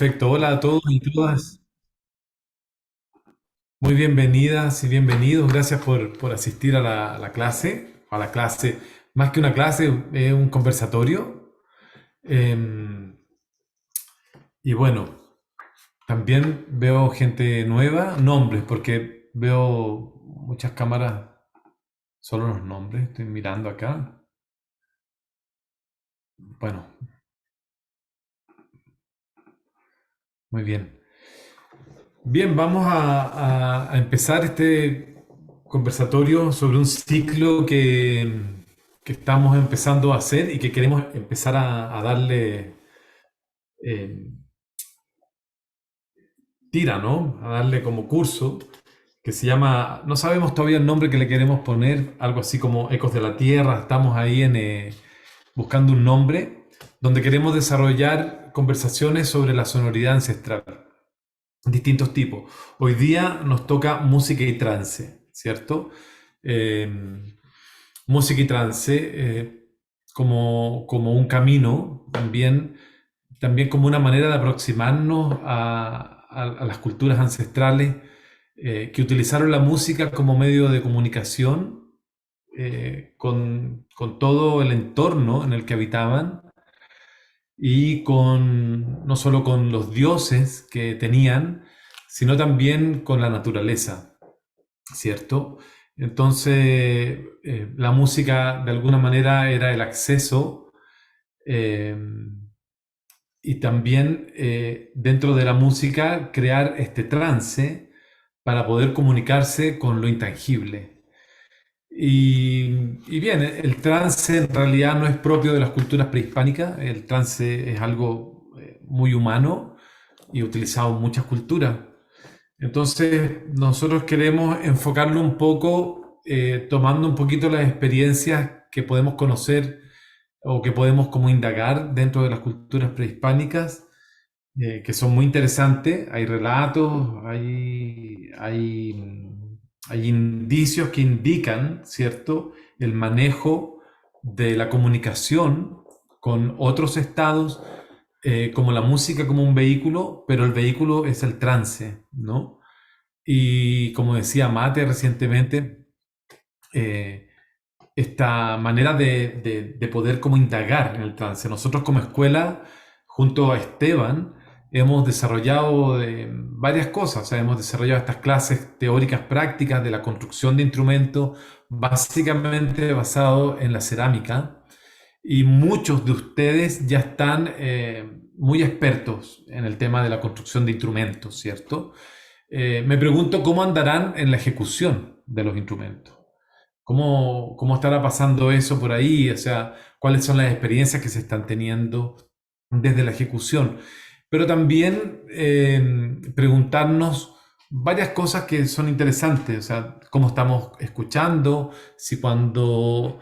Perfecto, hola a todos y todas. Muy bienvenidas y bienvenidos. Gracias por asistir a la clase. A la clase, más que una clase, es un conversatorio. Eh, y bueno, también veo gente nueva, nombres, porque veo muchas cámaras, solo los nombres. Estoy mirando acá. Bueno, muy bien. Bien, vamos a empezar este conversatorio sobre un ciclo que estamos empezando a hacer y que queremos empezar a darle eh, tira, ¿no? A darle como curso, que se llama, no sabemos todavía el nombre que le queremos poner, algo así como Ecos de la Tierra. Estamos ahí buscando un nombre, donde queremos desarrollar conversaciones sobre la sonoridad ancestral. Distintos tipos. Hoy día nos toca música y trance, ¿cierto? Eh, música y trance como un camino, también como una manera de aproximarnos a las culturas ancestrales que utilizaron la música como medio de comunicación con todo el entorno en el que habitaban y no solo con los dioses que tenían, sino también con la naturaleza, ¿cierto? Entonces, la música de alguna manera era el acceso eh, y también dentro de la música crear este trance para poder comunicarse con lo intangible. Y bien, el trance en realidad no es propio de las culturas prehispánicas, el trance es algo muy humano y utilizado en muchas culturas. Entonces, nosotros queremos enfocarlo un poco, tomando un poquito las experiencias que podemos conocer o que podemos como indagar dentro de las culturas prehispánicas, que son muy interesantes. Hay relatos, hay indicios que indican, ¿cierto?, el manejo de la comunicación con otros estados, como la música como un vehículo, pero el vehículo es el trance, ¿no? Y como decía Mate recientemente, eh, esta manera de poder como indagar en el trance. Nosotros como escuela, junto a Esteban, hemos desarrollado varias cosas. O sea, hemos desarrollado estas clases teóricas prácticas de la construcción de instrumentos, básicamente basado en la cerámica. Y muchos de ustedes ya están muy expertos en el tema de la construcción de instrumentos, ¿cierto? Me pregunto cómo andarán en la ejecución de los instrumentos. ¿Cómo estará pasando eso por ahí? O sea, ¿cuáles son las experiencias que se están teniendo desde la ejecución? Pero también preguntarnos varias cosas que son interesantes. O sea, cómo estamos escuchando, si cuando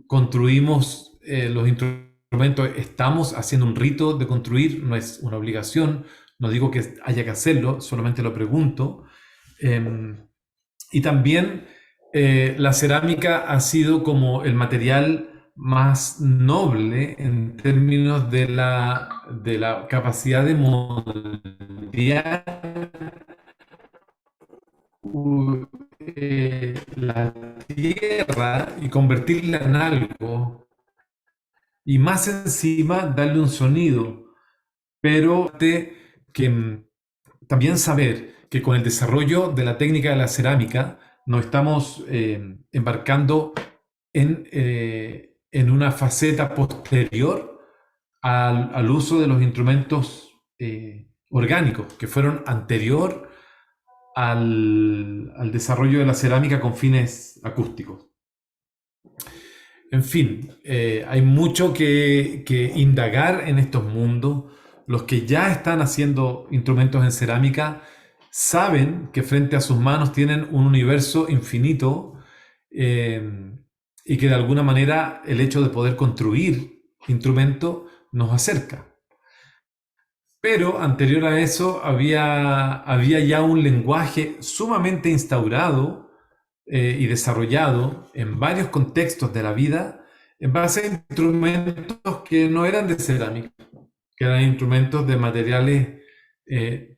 construimos los instrumentos estamos haciendo un rito de construir, no es una obligación. No digo que haya que hacerlo, solamente lo pregunto. Y también la cerámica ha sido como el material más noble en términos de la capacidad de moldear la tierra y convertirla en algo, y más encima darle un sonido, pero que también saber que con el desarrollo de la técnica de la cerámica nos estamos embarcando en una faceta posterior al uso de los instrumentos orgánicos, que fueron anterior al desarrollo de la cerámica con fines acústicos. En fin, hay mucho que indagar en estos mundos. Los que ya están haciendo instrumentos en cerámica saben que frente a sus manos tienen un universo infinito, eh, y que de alguna manera el hecho de poder construir instrumentos nos acerca. Pero anterior a eso había ya un lenguaje sumamente instaurado y desarrollado en varios contextos de la vida en base a instrumentos que no eran de cerámica, que eran instrumentos de materiales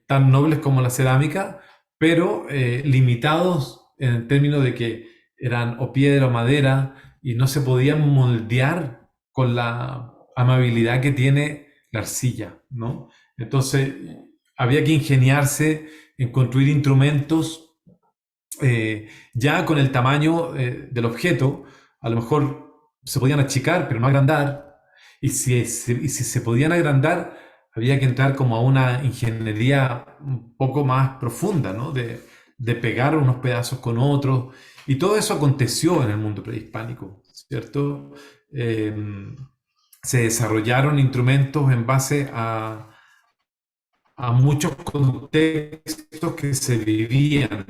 tan nobles como la cerámica, pero limitados en el término de que eran o piedra o madera y no se podían moldear con la amabilidad que tiene la arcilla, ¿no? Entonces había que ingeniarse en construir instrumentos ya con el tamaño del objeto. A lo mejor se podían achicar, pero no agrandar. Y si se podían agrandar, había que entrar como a una ingeniería un poco más profunda, ¿no? De pegar unos pedazos con otros. Y todo eso aconteció en el mundo prehispánico, ¿cierto? Eh, Se desarrollaron instrumentos en base a muchos contextos que se vivían.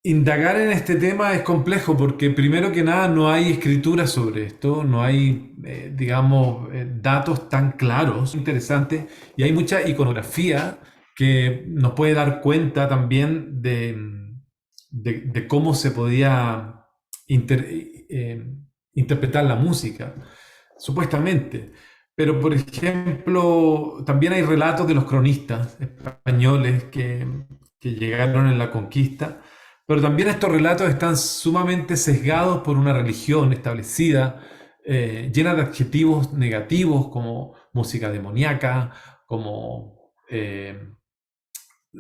Indagar en este tema es complejo porque primero que nada no hay escritura sobre esto, no hay, digamos, datos tan claros, interesantes, y hay mucha iconografía que nos puede dar cuenta también de cómo se podía inter- eh, interpretar la música, supuestamente. Pero, por ejemplo, también hay relatos de los cronistas españoles que llegaron en la conquista, pero también estos relatos están sumamente sesgados por una religión establecida, llena de adjetivos negativos como música demoníaca, como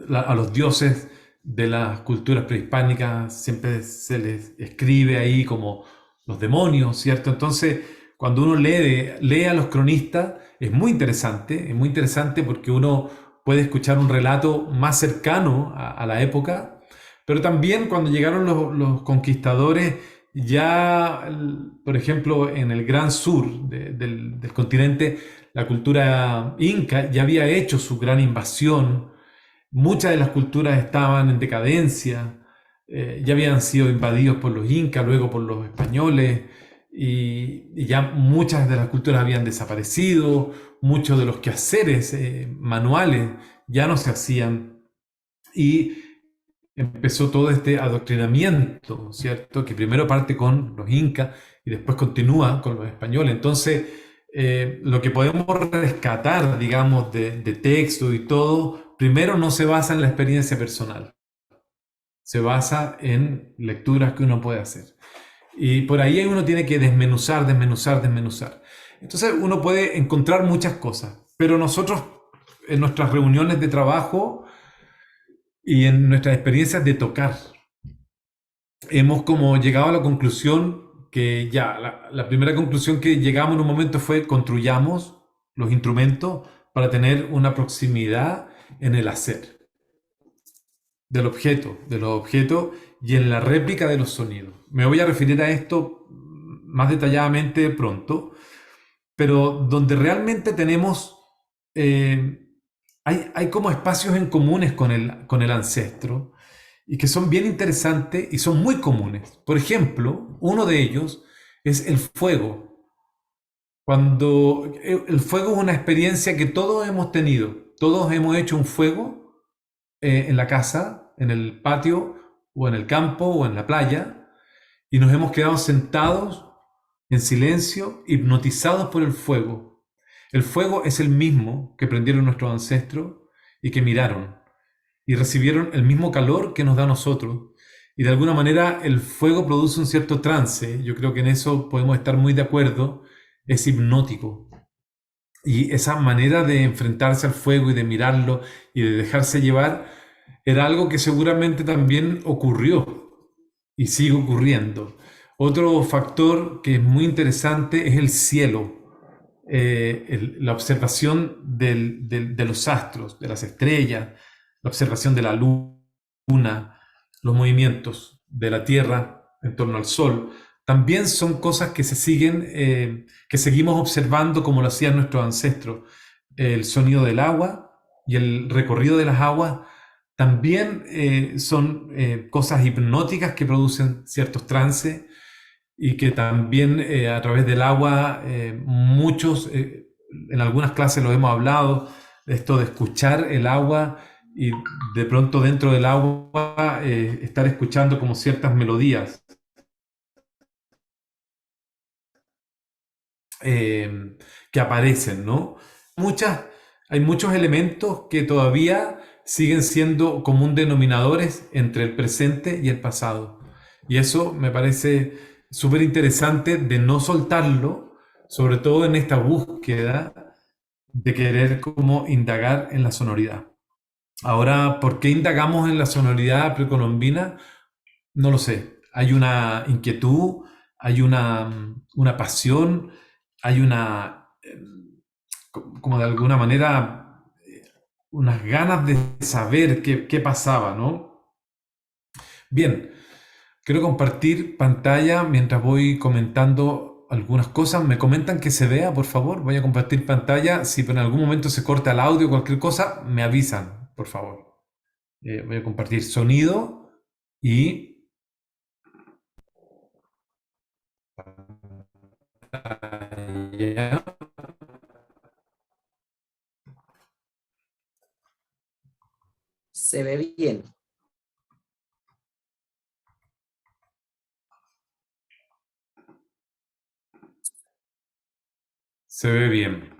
a los dioses de las culturas prehispánicas siempre se les escribe ahí como los demonios, ¿cierto? Entonces, cuando uno lee a los cronistas, es muy interesante porque uno puede escuchar un relato más cercano a la época, pero también cuando llegaron los conquistadores, ya, por ejemplo, en el gran sur del continente, la cultura inca ya había hecho su gran invasión. Muchas de las culturas estaban en decadencia, ya habían sido invadidos por los incas, luego por los españoles, y ya muchas de las culturas habían desaparecido, muchos de los quehaceres manuales ya no se hacían, y empezó todo este adoctrinamiento, ¿cierto? Que primero parte con los incas y después continúa con los españoles. Entonces, lo que podemos rescatar, digamos, de texto y todo, primero no se basa en la experiencia personal, se basa en lecturas que uno puede hacer. Y por ahí uno tiene que desmenuzar, desmenuzar, desmenuzar. Entonces uno puede encontrar muchas cosas, pero nosotros en nuestras reuniones de trabajo y en nuestras experiencias de tocar, hemos como llegado a la conclusión que ya, la primera conclusión que llegamos en un momento fue construyamos los instrumentos para tener una proximidad en el hacer de los objetos y en la réplica de los sonidos. Me voy a referir a esto más detalladamente pronto, pero donde realmente tenemos, hay como espacios en comunes con el ancestro y que son bien interesantes y son muy comunes. Por ejemplo, uno de ellos es el fuego. Cuando el fuego es una experiencia que todos hemos tenido, todos hemos hecho un fuego en la casa, en el patio o en el campo o en la playa y nos hemos quedado sentados en silencio, hipnotizados por el fuego. El fuego es el mismo que prendieron nuestros ancestros y que miraron y recibieron el mismo calor que nos da a nosotros. Y de alguna manera el fuego produce un cierto trance, yo creo que en eso podemos estar muy de acuerdo, es hipnótico. Y esa manera de enfrentarse al fuego y de mirarlo y de dejarse llevar era algo que seguramente también ocurrió y sigue ocurriendo. Otro factor que es muy interesante es el cielo, la observación de los astros, de las estrellas, la observación de la luna, los movimientos de la Tierra en torno al Sol, también son cosas que se siguen, que seguimos observando como lo hacían nuestros ancestros. El sonido del agua y el recorrido de las aguas también son cosas hipnóticas que producen ciertos trances y que también a través del agua muchos, en algunas clases lo hemos hablado, esto de escuchar el agua y de pronto dentro del agua estar escuchando como ciertas melodías. Eh, que aparecen, ¿no? Muchas, hay muchos elementos que todavía siguen siendo común denominadores entre el presente y el pasado. Y eso me parece súper interesante de no soltarlo, sobre todo en esta búsqueda de querer como indagar en la sonoridad. Ahora, ¿por qué indagamos en la sonoridad precolombina? No lo sé. Hay una inquietud, hay una pasión, hay una, como de alguna manera, unas ganas de saber qué pasaba, ¿no? Bien, quiero compartir pantalla mientras voy comentando algunas cosas. Me comentan que se vea, por favor. Voy a compartir pantalla. Si en algún momento se corta el audio o cualquier cosa, me avisan, por favor. Voy a compartir sonido y pantalla. Se ve bien. Se ve bien,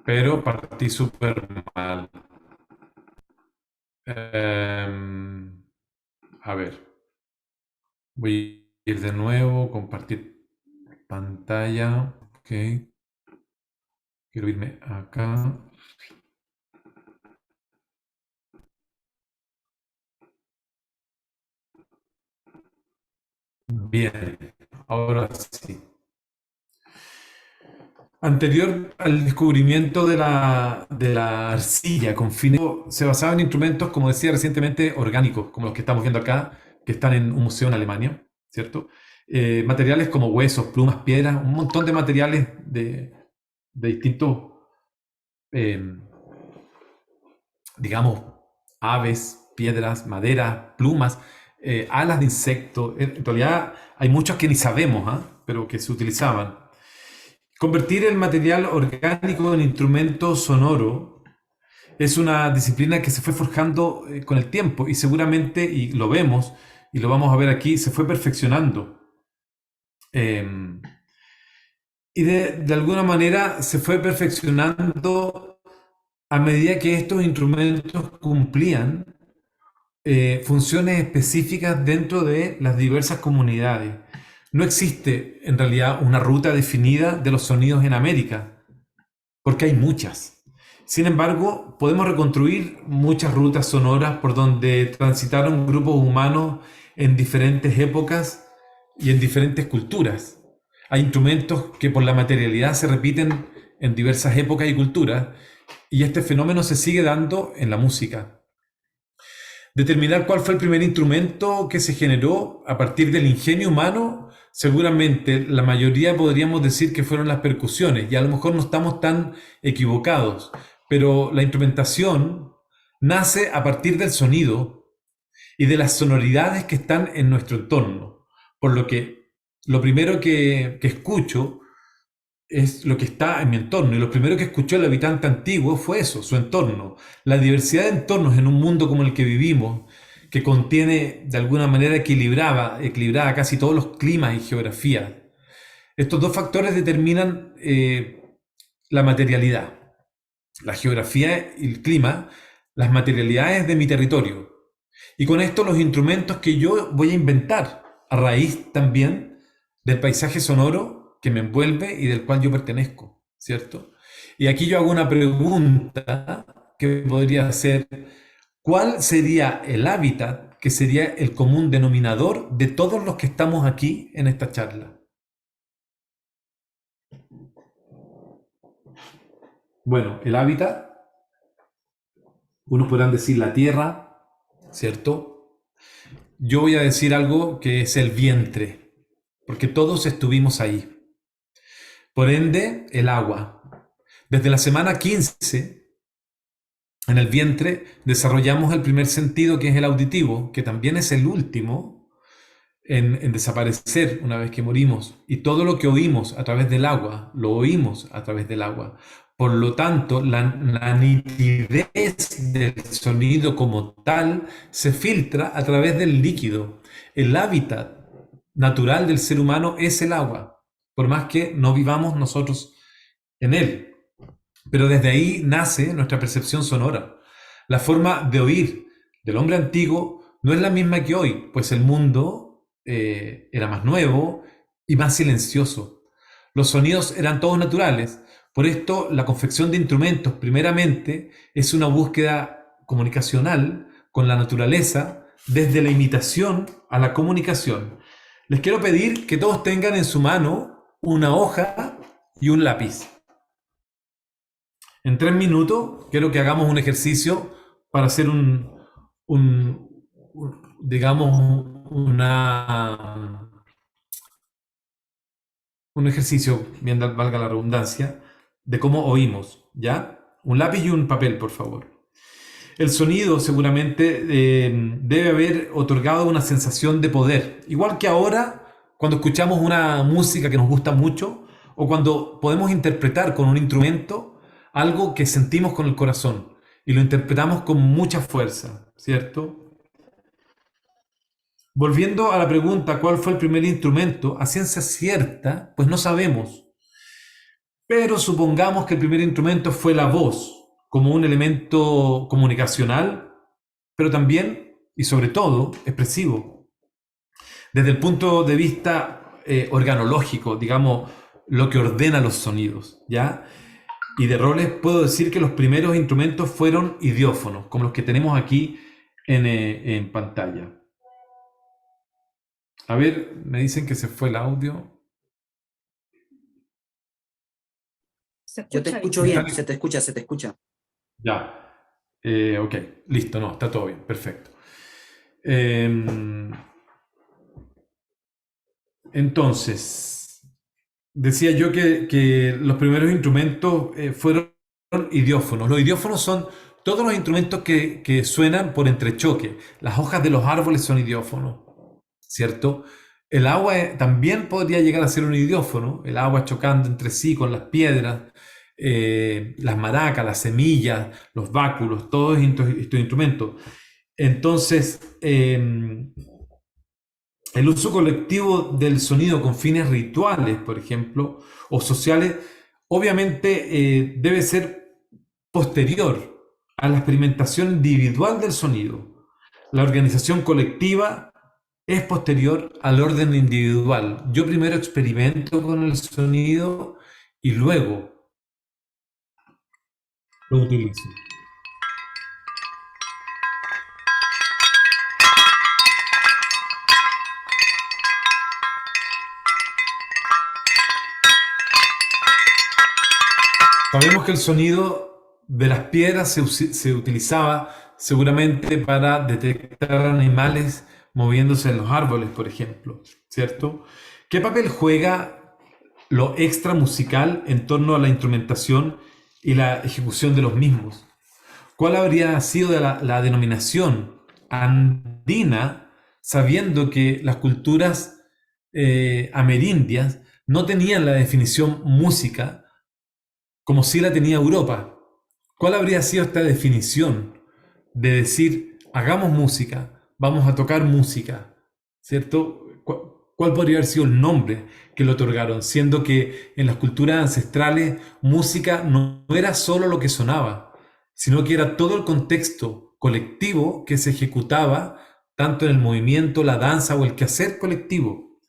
pero partí súper mal. A ver, voy a ir de nuevo, compartir pantalla. Ok, quiero irme acá. Bien, ahora sí. Anterior al descubrimiento de la arcilla con fines, se basaba en instrumentos, como decía recientemente, orgánicos, como los que estamos viendo acá, que están en un museo en Alemania, ¿cierto? Materiales como huesos, plumas, piedras, un montón de materiales de distintos, eh, digamos, aves, piedras, madera, plumas, alas de insectos. En realidad hay muchos que ni sabemos, ¿ah? Pero que se utilizaban. Convertir el material orgánico en instrumento sonoro es una disciplina que se fue forjando con el tiempo y seguramente, y lo vemos, y lo vamos a ver aquí, se fue perfeccionando. Y de alguna manera se fue perfeccionando a medida que estos instrumentos cumplían funciones específicas dentro de las diversas comunidades. No existe en realidad una ruta definida de los sonidos en América, porque hay muchas. Sin embargo, podemos reconstruir muchas rutas sonoras por donde transitaron grupos humanos en diferentes épocas y en diferentes culturas. Hay instrumentos que por la materialidad se repiten en diversas épocas y culturas, y este fenómeno se sigue dando en la música. Determinar cuál fue el primer instrumento que se generó a partir del ingenio humano, seguramente la mayoría podríamos decir que fueron las percusiones, y a lo mejor no estamos tan equivocados, pero la instrumentación nace a partir del sonido y de las sonoridades que están en nuestro entorno. Por lo que lo primero que escucho es lo que está en mi entorno. Y lo primero que escuchó el habitante antiguo fue eso, su entorno. La diversidad de entornos en un mundo como el que vivimos, que contiene de alguna manera equilibrada casi todos los climas y geografías. Estos dos factores determinan la materialidad. La geografía y el clima, las materialidades de mi territorio. Y con esto los instrumentos que yo voy a inventar, a raíz también del paisaje sonoro que me envuelve y del cual yo pertenezco, ¿cierto? Y aquí yo hago una pregunta que podría ser, ¿cuál sería el hábitat que sería el común denominador de todos los que estamos aquí en esta charla? Bueno, el hábitat, unos podrán decir la tierra, ¿cierto? Yo voy a decir algo que es el vientre, porque todos estuvimos ahí. Por ende, el agua. Desde la semana 15, en el vientre, desarrollamos el primer sentido, que es el auditivo, que también es el último en desaparecer una vez que morimos. Y todo lo que oímos a través del agua, lo oímos a través del agua. Por lo tanto, la nitidez del sonido como tal se filtra a través del líquido. El hábitat natural del ser humano es el agua, por más que no vivamos nosotros en él. Pero desde ahí nace nuestra percepción sonora. La forma de oír del hombre antiguo no es la misma que hoy, pues el mundo era más nuevo y más silencioso. Los sonidos eran todos naturales. Por esto, la confección de instrumentos, primeramente, es una búsqueda comunicacional con la naturaleza, desde la imitación a la comunicación. Les quiero pedir que todos tengan en su mano una hoja y un lápiz. En 3 minutos quiero que hagamos un ejercicio para hacer digamos, un ejercicio, bien valga la redundancia, de cómo oímos, ¿ya? Un lápiz y un papel, por favor. El sonido seguramente debe haber otorgado una sensación de poder, igual que ahora cuando escuchamos una música que nos gusta mucho o cuando podemos interpretar con un instrumento algo que sentimos con el corazón y lo interpretamos con mucha fuerza, ¿cierto? Volviendo a la pregunta, ¿cuál fue el primer instrumento? A ciencia cierta, pues no sabemos. Pero supongamos que el primer instrumento fue la voz, como un elemento comunicacional, pero también, y sobre todo, expresivo. Desde el punto de vista organológico, digamos, lo que ordena los sonidos, ¿ya? Y de roles puedo decir que los primeros instrumentos fueron idiófonos, como los que tenemos aquí en pantalla. A ver, me dicen que se fue el audio. Yo te escucho bien, se te escucha, se te escucha. Ya. Ok, listo, no, está todo bien, perfecto. Entonces, decía yo que los primeros instrumentos fueron idiófonos. Los idiófonos son todos los instrumentos que suenan por entrechoque. Las hojas de los árboles son idiófonos, ¿cierto? El agua también podría llegar a ser un idiófono, el agua chocando entre sí con las piedras, las maracas, las semillas, los báculos, todos estos instrumentos. Entonces, el uso colectivo del sonido con fines rituales, por ejemplo, o sociales, obviamente debe ser posterior a la experimentación individual del sonido. La organización colectiva es posterior al orden individual. Yo primero experimento con el sonido y luego lo utilizo. Sabemos que el sonido de las piedras se utilizaba seguramente para detectar animales moviéndose en los árboles, por ejemplo, ¿cierto? ¿Qué papel juega lo extra musical en torno a la instrumentación y la ejecución de los mismos? ¿Cuál habría sido la denominación andina, sabiendo que las culturas amerindias no tenían la definición música como si la tenía Europa? ¿Cuál habría sido esta definición de decir, hagamos música, vamos a tocar música, ¿cierto? ¿Cuál podría haber sido el nombre que le otorgaron? Siendo que en las culturas ancestrales música no era solo lo que sonaba, sino que era todo el contexto colectivo que se ejecutaba tanto en el movimiento, la danza o el quehacer colectivo.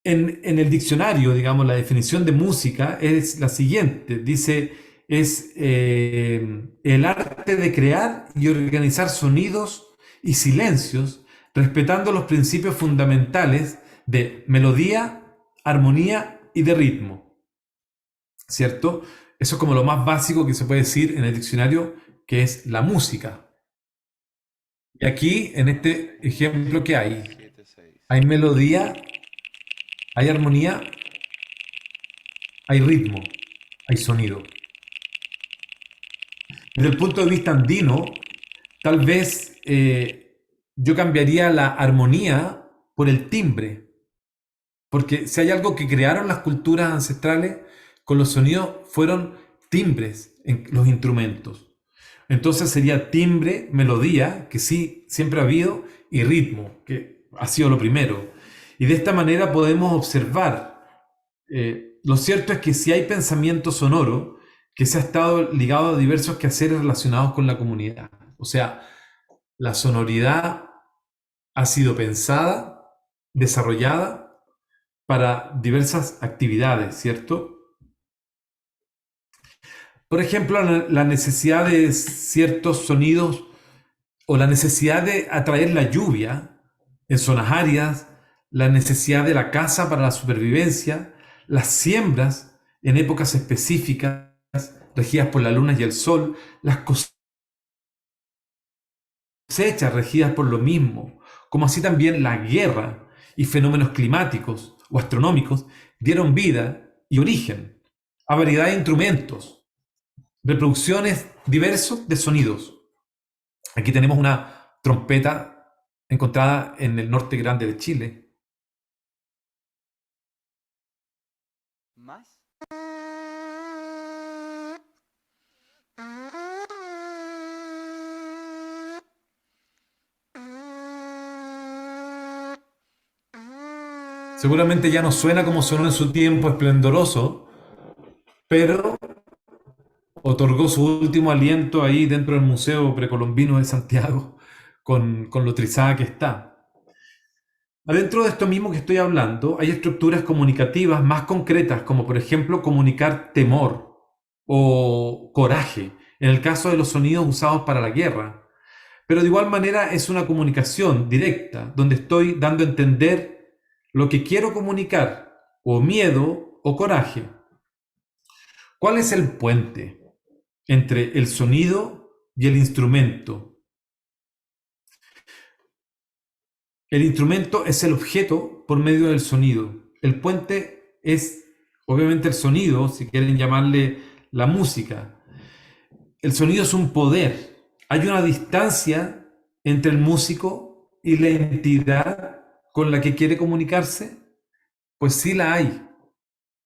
En el diccionario, digamos, la definición de música es la siguiente. Dice, es el arte de crear y organizar sonidos y silencios, respetando los principios fundamentales de melodía, armonía y de ritmo. ¿Cierto? Eso es como lo más básico que se puede decir en el diccionario, que es la música. Y aquí, en este ejemplo que hay melodía, hay armonía, hay ritmo, hay sonido. Desde el punto de vista andino, tal vez yo cambiaría la armonía por el timbre, porque si hay algo que crearon las culturas ancestrales con los sonidos fueron timbres en los instrumentos. Entonces sería timbre, melodía, que sí, siempre ha habido, y ritmo, que ha sido lo primero. Y de esta manera podemos observar lo cierto es que si hay pensamiento sonoro que se ha estado ligado a diversos quehaceres relacionados con la comunidad. O sea, la sonoridad ha sido pensada, desarrollada para diversas actividades, ¿cierto? Por ejemplo, la necesidad de ciertos sonidos o la necesidad de atraer la lluvia en zonas áridas, la necesidad de la caza para la supervivencia, las siembras en épocas específicas regidas por la luna y el sol, las cosechas regidas por lo mismo, como así también la guerra y fenómenos climáticos o astronómicos dieron vida y origen a variedad de instrumentos, reproducciones diversos de sonidos. Aquí tenemos una trompeta encontrada en el norte grande de Chile. ¿Más? Seguramente ya no suena como sonó en su tiempo esplendoroso, pero otorgó su último aliento ahí dentro del Museo Precolombino de Santiago, con lo trizada que está. Adentro de esto mismo que estoy hablando, hay estructuras comunicativas más concretas, como por ejemplo comunicar temor o coraje, en el caso de los sonidos usados para la guerra. Pero de igual manera es una comunicación directa, donde estoy dando a entender lo que quiero comunicar, o miedo o coraje. ¿Cuál es el puente entre el sonido y el instrumento? El instrumento es el objeto por medio del sonido. El puente es, obviamente, el sonido, si quieren llamarle la música. El sonido es un poder. Hay una distancia entre el músico y la entidad con la que quiere comunicarse. Pues sí la hay.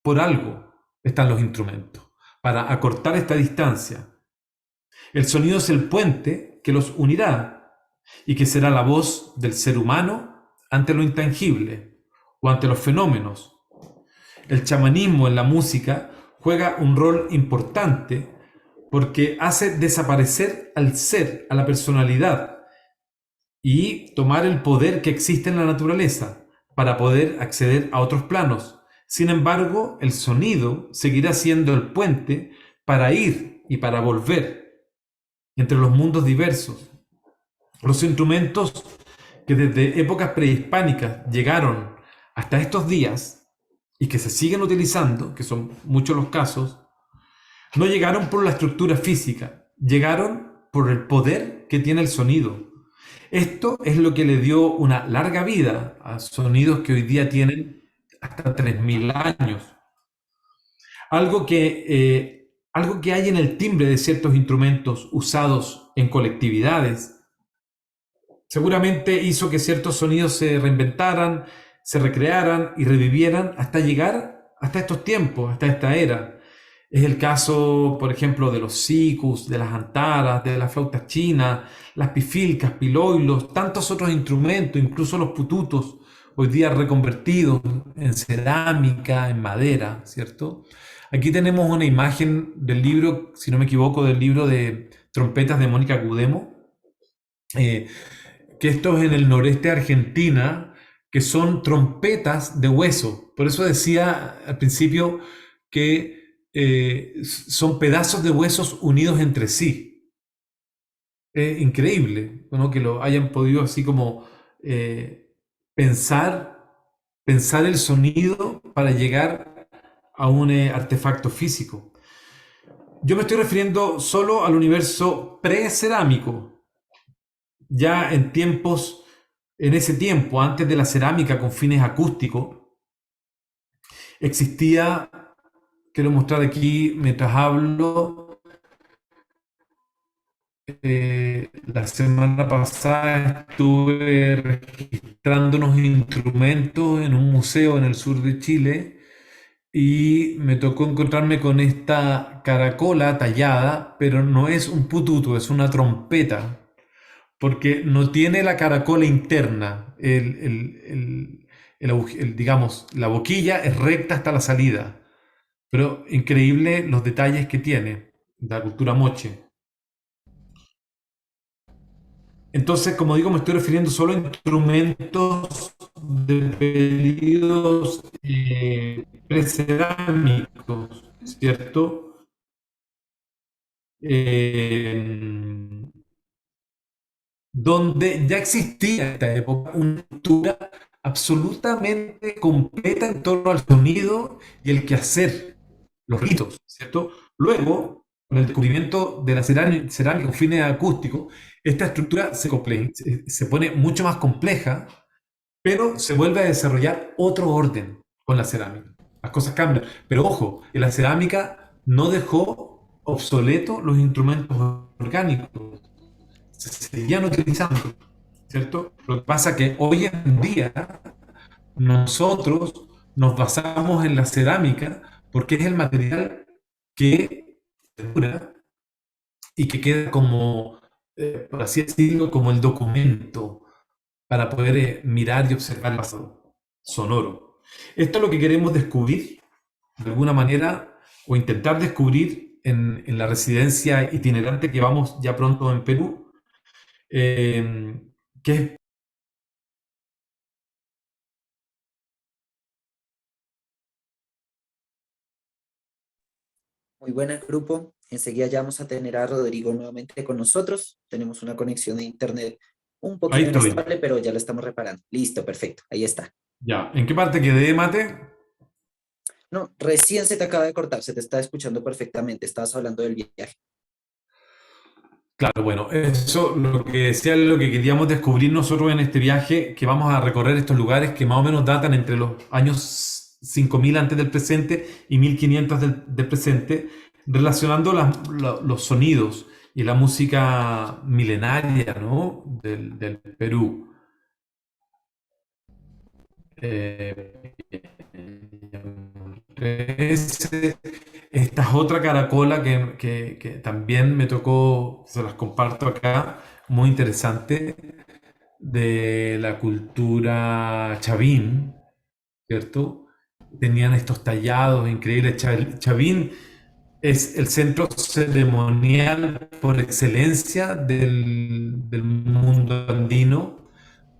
Por algo están los instrumentos, para acortar esta distancia. El sonido es el puente que los unirá y que será la voz del ser humano ante lo intangible o ante los fenómenos. El chamanismo en la música juega un rol importante porque hace desaparecer al ser, a la personalidad, y tomar el poder que existe en la naturaleza para poder acceder a otros planos. Sin embargo, el sonido seguirá siendo el puente para ir y para volver entre los mundos diversos. Los instrumentos que desde épocas prehispánicas llegaron hasta estos días y que se siguen utilizando, que son muchos los casos, no llegaron por la estructura física, llegaron por el poder que tiene el sonido. Esto es lo que le dio una larga vida a sonidos que hoy día tienen hasta 3000 años. Algo que hay en el timbre de ciertos instrumentos usados en colectividades seguramente hizo que ciertos sonidos se reinventaran, se recrearan y revivieran hasta llegar hasta estos tiempos, hasta esta era. Es el caso, por ejemplo, de los sikus, de las antaras, de las flautas chinas, las pifilcas, piloilos, tantos otros instrumentos, incluso los pututos, hoy día reconvertidos en cerámica, en madera, ¿cierto? Aquí tenemos una imagen del libro, si no me equivoco, del libro de Trompetas de Mónica Cudemo, que esto es en el noreste de Argentina, que son trompetas de hueso. Por eso decía al principio que son pedazos de huesos unidos entre sí. Es increíble, ¿no? Que lo hayan podido así como pensar el sonido para llegar a un artefacto físico. Yo me estoy refiriendo solo al universo precerámico. Ya en ese tiempo, antes de la cerámica con fines acústicos, existía, quiero mostrar aquí mientras hablo, la semana pasada estuve registrando unos instrumentos en un museo en el sur de Chile y me tocó encontrarme con esta caracola tallada, pero no es un pututu, es una trompeta. Porque no tiene la caracola interna, digamos, la boquilla es recta hasta la salida. Pero increíble los detalles que tiene la cultura moche. Entonces, como digo, me estoy refiriendo solo a instrumentos de periodos precerámicos, ¿cierto? Eh, donde ya existía en esta época una cultura absolutamente completa en torno al sonido y el quehacer, los ritos, ¿cierto? Luego, con el descubrimiento de la cerámica con fines acústicos, esta estructura se pone mucho más compleja, pero se vuelve a desarrollar otro orden con la cerámica. Las cosas cambian. Pero ojo, en la cerámica no dejó obsoletos los instrumentos orgánicos, se seguían utilizando, ¿cierto? Lo que pasa es que hoy en día nosotros nos basamos en la cerámica porque es el material que dura y que queda como, por así decirlo, como el documento para poder mirar y observar el pasado sonoro. Esto es lo que queremos descubrir, de alguna manera, o intentar descubrir en la residencia itinerante que vamos ya pronto en Perú, que es. Muy buena, grupo. Enseguida ya vamos a tener a Rodrigo nuevamente con nosotros. Tenemos una conexión de internet un Ahí poquito estoy. inestable, pero ya la estamos reparando. Listo, perfecto. Ahí está. Ya. ¿En qué parte quedé, Mate? No, recién se te acaba de cortar, se te está escuchando perfectamente. Estabas hablando del viaje. Claro, bueno, eso lo que decía es lo que queríamos descubrir nosotros en este viaje, que vamos a recorrer estos lugares que más o menos datan entre los años 5000 antes del presente y 1500 del presente, relacionando los sonidos y la música milenaria, ¿no? del Perú. Eh, Esta es otra caracola que también me tocó, se las comparto acá, muy interesante, de la cultura chavín, ¿cierto? Tenían estos tallados increíbles. Chavín es el centro ceremonial por excelencia del mundo andino,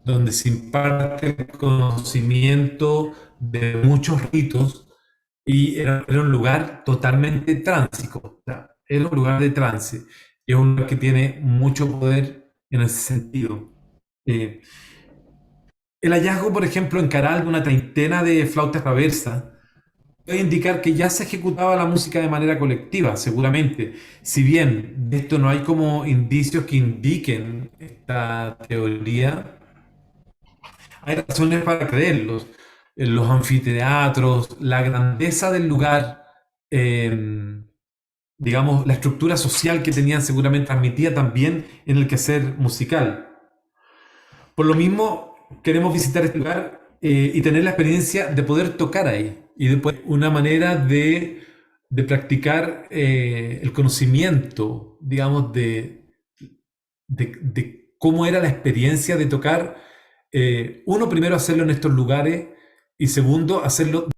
donde se imparte el conocimiento de muchos ritos y era un lugar totalmente tránsico, o sea, era un lugar de trance, y es un lugar que tiene mucho poder en ese sentido. Eh, el hallazgo, por ejemplo, en Caral de una treintena de flautas traversas puede indicar que ya se ejecutaba la música de manera colectiva, seguramente. Si bien de esto no hay como indicios que indiquen esta teoría, hay razones para creerlos. Los anfiteatros, la grandeza del lugar, eh, digamos, la estructura social que tenían seguramente transmitía también en el quehacer musical. Por lo mismo, queremos visitar este lugar y tener la experiencia de poder tocar ahí y después una manera de practicar el conocimiento, digamos, de cómo era la experiencia de tocar. Uno, primero hacerlo en estos lugares y segundo, hacerlo.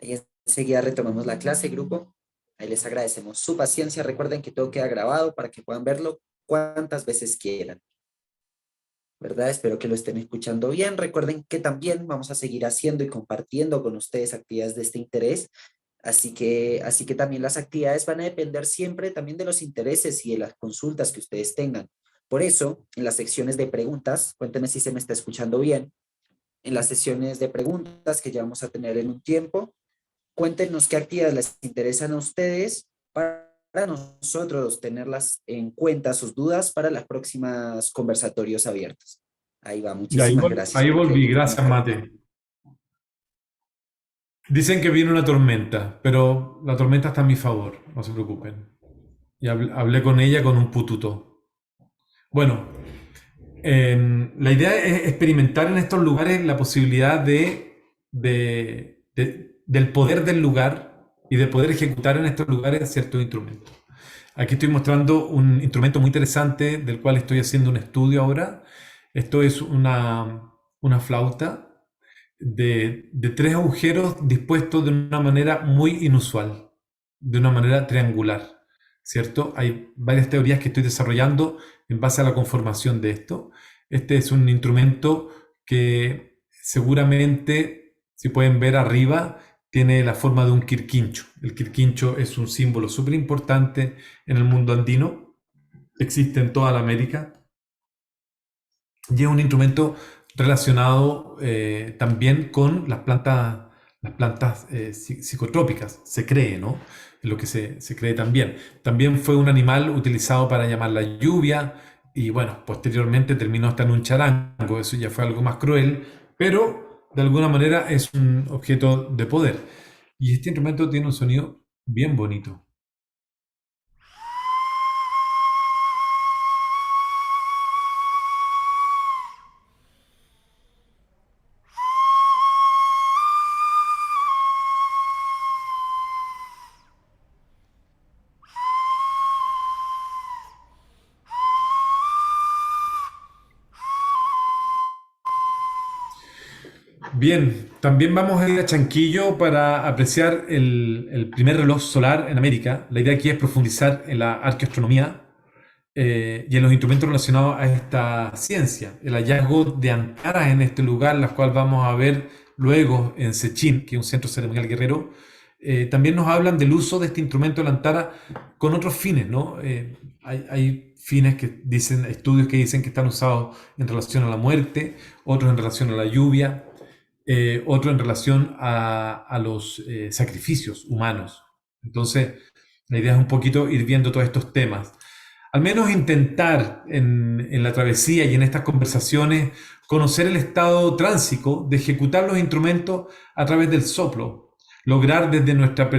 Ahí enseguida retomamos la clase, grupo. Ahí les agradecemos su paciencia. Recuerden que todo queda grabado para que puedan verlo cuantas veces quieran. ¿Verdad? Espero que lo estén escuchando bien. Recuerden que también vamos a seguir haciendo y compartiendo con ustedes actividades de este interés. Así que también las actividades van a depender siempre también de los intereses y de las consultas que ustedes tengan. Por eso, en las secciones de preguntas, cuéntenme si se me está escuchando bien, en las sesiones de preguntas que ya vamos a tener en un tiempo, cuéntenos qué actividades les interesan a ustedes para nosotros tenerlas en cuenta, sus dudas para las próximas conversatorios abiertos. Ahí va, Y ahí, muchísimas gracias ahí volví, porque gracias Mate. Dicen que viene una tormenta, pero la tormenta está a mi favor, no se preocupen. Y hablé con ella con un pututo. Bueno, la idea es experimentar en estos lugares la posibilidad del poder del lugar y de poder ejecutar en estos lugares ciertos instrumentos. Aquí estoy mostrando un instrumento muy interesante del cual estoy haciendo un estudio ahora, Esto es una flauta de tres agujeros dispuestos de una manera muy inusual, de una manera triangular, ¿cierto? Hay varias teorías que estoy desarrollando en base a la conformación de esto. Este es un instrumento que seguramente, si pueden ver arriba, tiene la forma de un quirquincho. El quirquincho es un símbolo súper importante en el mundo andino, existe en toda la América y es un instrumento relacionado también con las plantas psicotrópicas, se cree, ¿no? Es lo que se cree también. También fue un animal utilizado para llamar la lluvia y bueno, posteriormente terminó hasta en un charango, eso ya fue algo más cruel, pero de alguna manera es un objeto de poder. Y este instrumento tiene un sonido bien bonito. Bien, también vamos a ir a Chanquillo para apreciar el primer reloj solar en América. La idea aquí es profundizar en la arqueoastronomía y en los instrumentos relacionados a esta ciencia. El hallazgo de antaras en este lugar, las cuales vamos a ver luego en Sechín, que es un centro ceremonial guerrero, también nos hablan del uso de este instrumento de la antara con otros fines, ¿no? Hay fines que dicen, estudios que dicen que están usados en relación a la muerte, otros en relación a la lluvia, otro en relación a los sacrificios humanos. Entonces, la idea es un poquito ir viendo todos estos temas. Al menos intentar en la travesía y en estas conversaciones conocer el estado tránsico de ejecutar los instrumentos a través del soplo, lograr desde nuestra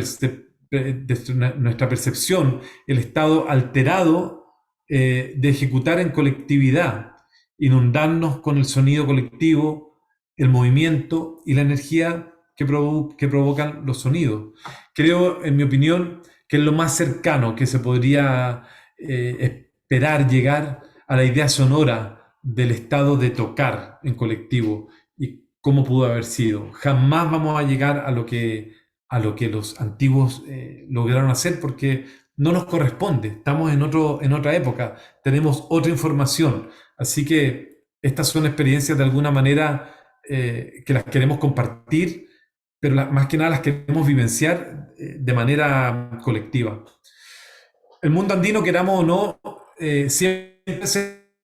percepción el estado alterado de ejecutar en colectividad, inundarnos con el sonido colectivo, el movimiento y la energía que provocan los sonidos. Creo, en mi opinión, que es lo más cercano que se podría esperar llegar a la idea sonora del estado de tocar en colectivo y cómo pudo haber sido. Jamás vamos a llegar a lo que los antiguos lograron hacer porque no nos corresponde, estamos en otra época, tenemos otra información, así que estas son experiencias de alguna manera que las queremos compartir, pero más que nada las queremos vivenciar de manera colectiva. El mundo andino, queramos o no, siempre se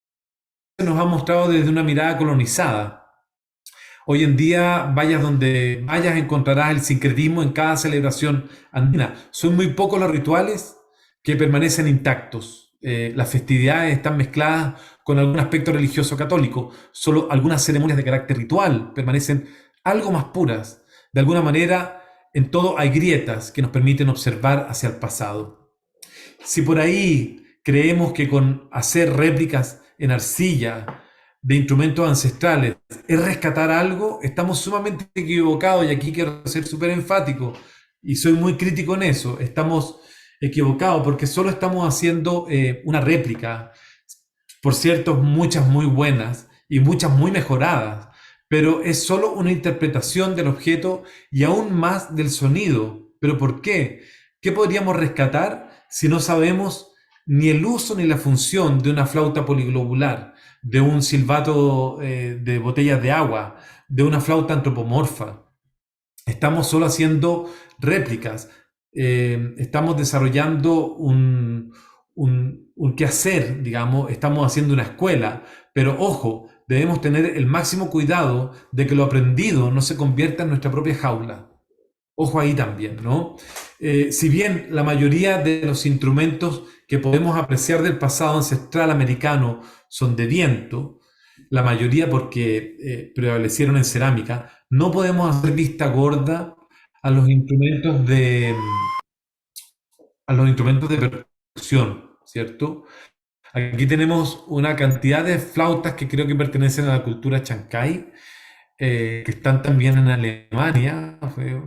nos ha mostrado desde una mirada colonizada. Hoy en día, vayas donde vayas, encontrarás el sincretismo en cada celebración andina. Son muy pocos los rituales que permanecen intactos. Las festividades están mezcladas con algún aspecto religioso católico. Solo algunas ceremonias de carácter ritual permanecen algo más puras. De alguna manera, en todo hay grietas que nos permiten observar hacia el pasado. Si por ahí creemos que con hacer réplicas en arcilla de instrumentos ancestrales es rescatar algo, estamos sumamente equivocados y aquí quiero ser súper enfático y soy muy crítico en eso. Estamos equivocados porque solo estamos haciendo una réplica, por cierto, muchas muy buenas y muchas muy mejoradas, pero es solo una interpretación del objeto y aún más del sonido. ¿Pero por qué? ¿Qué podríamos rescatar si no sabemos ni el uso ni la función de una flauta poliglobular, de un silbato de botellas de agua, de una flauta antropomorfa? Estamos solo haciendo réplicas, estamos desarrollando un quehacer, digamos, estamos haciendo una escuela, pero ojo, debemos tener el máximo cuidado de que lo aprendido no se convierta en nuestra propia jaula. Ojo ahí también, ¿no? Si bien la mayoría de los instrumentos que podemos apreciar del pasado ancestral americano son de viento, la mayoría porque prevalecieron en cerámica, no podemos hacer vista gorda a los instrumentos a los instrumentos de percusión, ¿cierto? Aquí tenemos una cantidad de flautas que creo que pertenecen a la cultura chancay, que están también en Alemania. Fue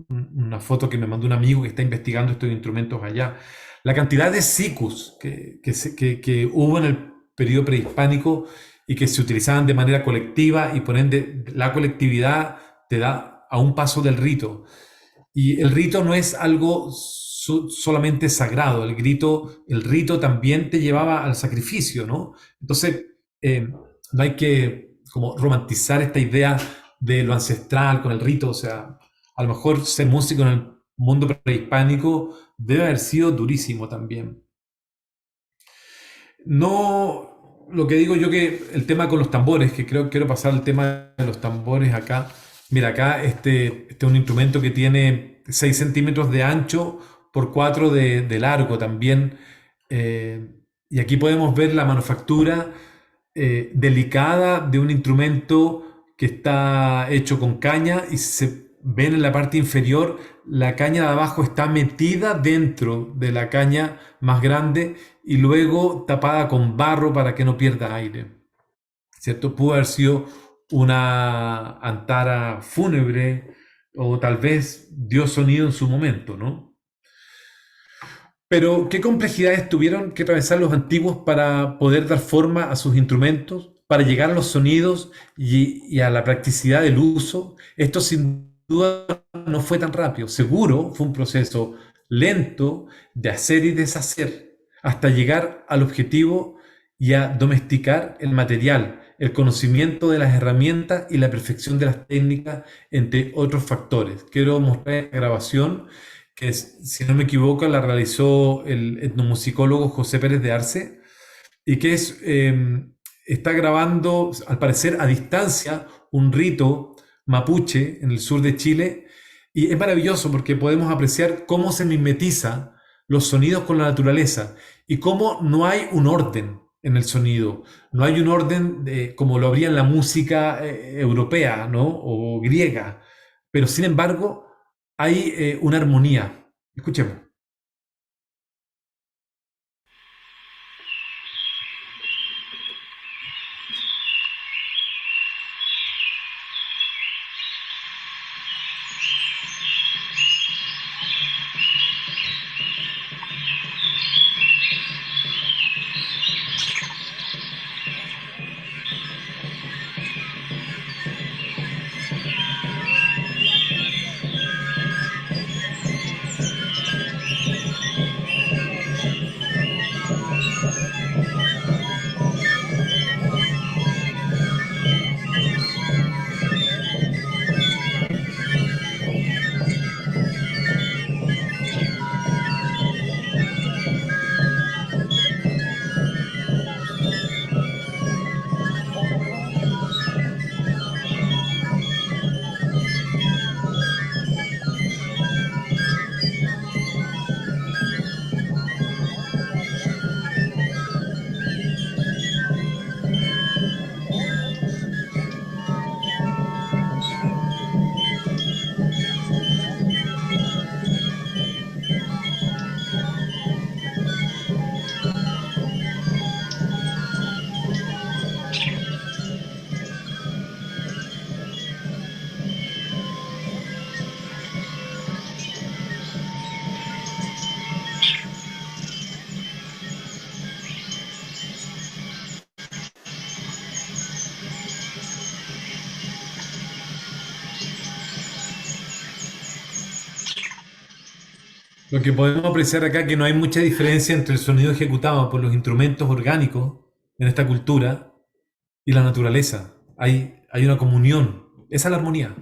una foto que me mandó un amigo que está investigando estos instrumentos allá. La cantidad de sikus que hubo en el periodo prehispánico y que se utilizaban de manera colectiva y por ende la colectividad te da a un paso del rito. Y el rito no es algo solamente sagrado, el rito también te llevaba al sacrificio, ¿no? Entonces, no hay que como romantizar esta idea de lo ancestral con el rito, o sea, a lo mejor ser músico en el mundo prehispánico debe haber sido durísimo también. No, lo que digo yo que el tema con los tambores, que creo que quiero pasar al tema de los tambores acá. Mira, acá este es un instrumento que tiene 6 centímetros de ancho por 4 de largo también. Y aquí podemos ver la manufactura delicada de un instrumento que está hecho con caña y se ven en la parte inferior, la caña de abajo está metida dentro de la caña más grande y luego tapada con barro para que no pierda aire. ¿Cierto? Pudo haber sido una antara fúnebre o tal vez dio sonido en su momento, ¿no? Pero, ¿qué complejidades tuvieron que atravesar los antiguos para poder dar forma a sus instrumentos, para llegar a los sonidos y a la practicidad del uso? Esto sin duda no fue tan rápido. Seguro fue un proceso lento de hacer y deshacer hasta llegar al objetivo y a domesticar el material, el conocimiento de las herramientas y la perfección de las técnicas, entre otros factores. Quiero mostrar esta grabación que si no me equivoco la realizó el etnomusicólogo José Pérez de Arce y que está grabando, al parecer a distancia, un rito mapuche en el sur de Chile y es maravilloso porque podemos apreciar cómo se mimetiza los sonidos con la naturaleza y cómo no hay un orden en el sonido, no hay un orden como lo habría en la música europea, ¿no? O griega, pero sin embargo hay una armonía. Escuchemos. Lo que podemos apreciar acá es que no hay mucha diferencia entre el sonido ejecutado por los instrumentos orgánicos en esta cultura y la naturaleza. Hay una comunión. Esa es la armonía.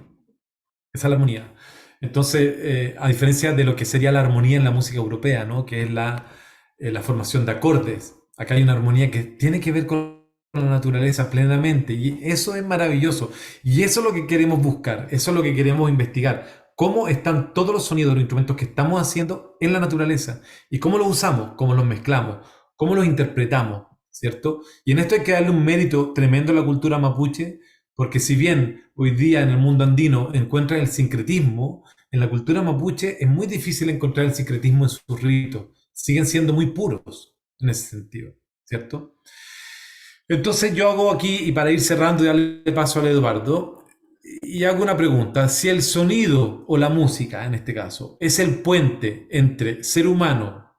Esa es la armonía. Entonces, a diferencia de lo que sería la armonía en la música europea, ¿no? Que es la formación de acordes, acá hay una armonía que tiene que ver con la naturaleza plenamente y eso es maravilloso. Y eso es lo que queremos buscar, eso es lo que queremos investigar. Cómo están todos los sonidos de los instrumentos que estamos haciendo en la naturaleza y cómo los usamos, cómo los mezclamos, cómo los interpretamos, ¿cierto? Y en esto hay que darle un mérito tremendo a la cultura mapuche, porque si bien hoy día en el mundo andino encuentran el sincretismo, en la cultura mapuche es muy difícil encontrar el sincretismo en sus ritos. Siguen siendo muy puros en ese sentido, ¿cierto? Entonces yo hago aquí, y para ir cerrando y darle paso al Eduardo, y hago una pregunta. Si el sonido o la música, en este caso, es el puente entre ser humano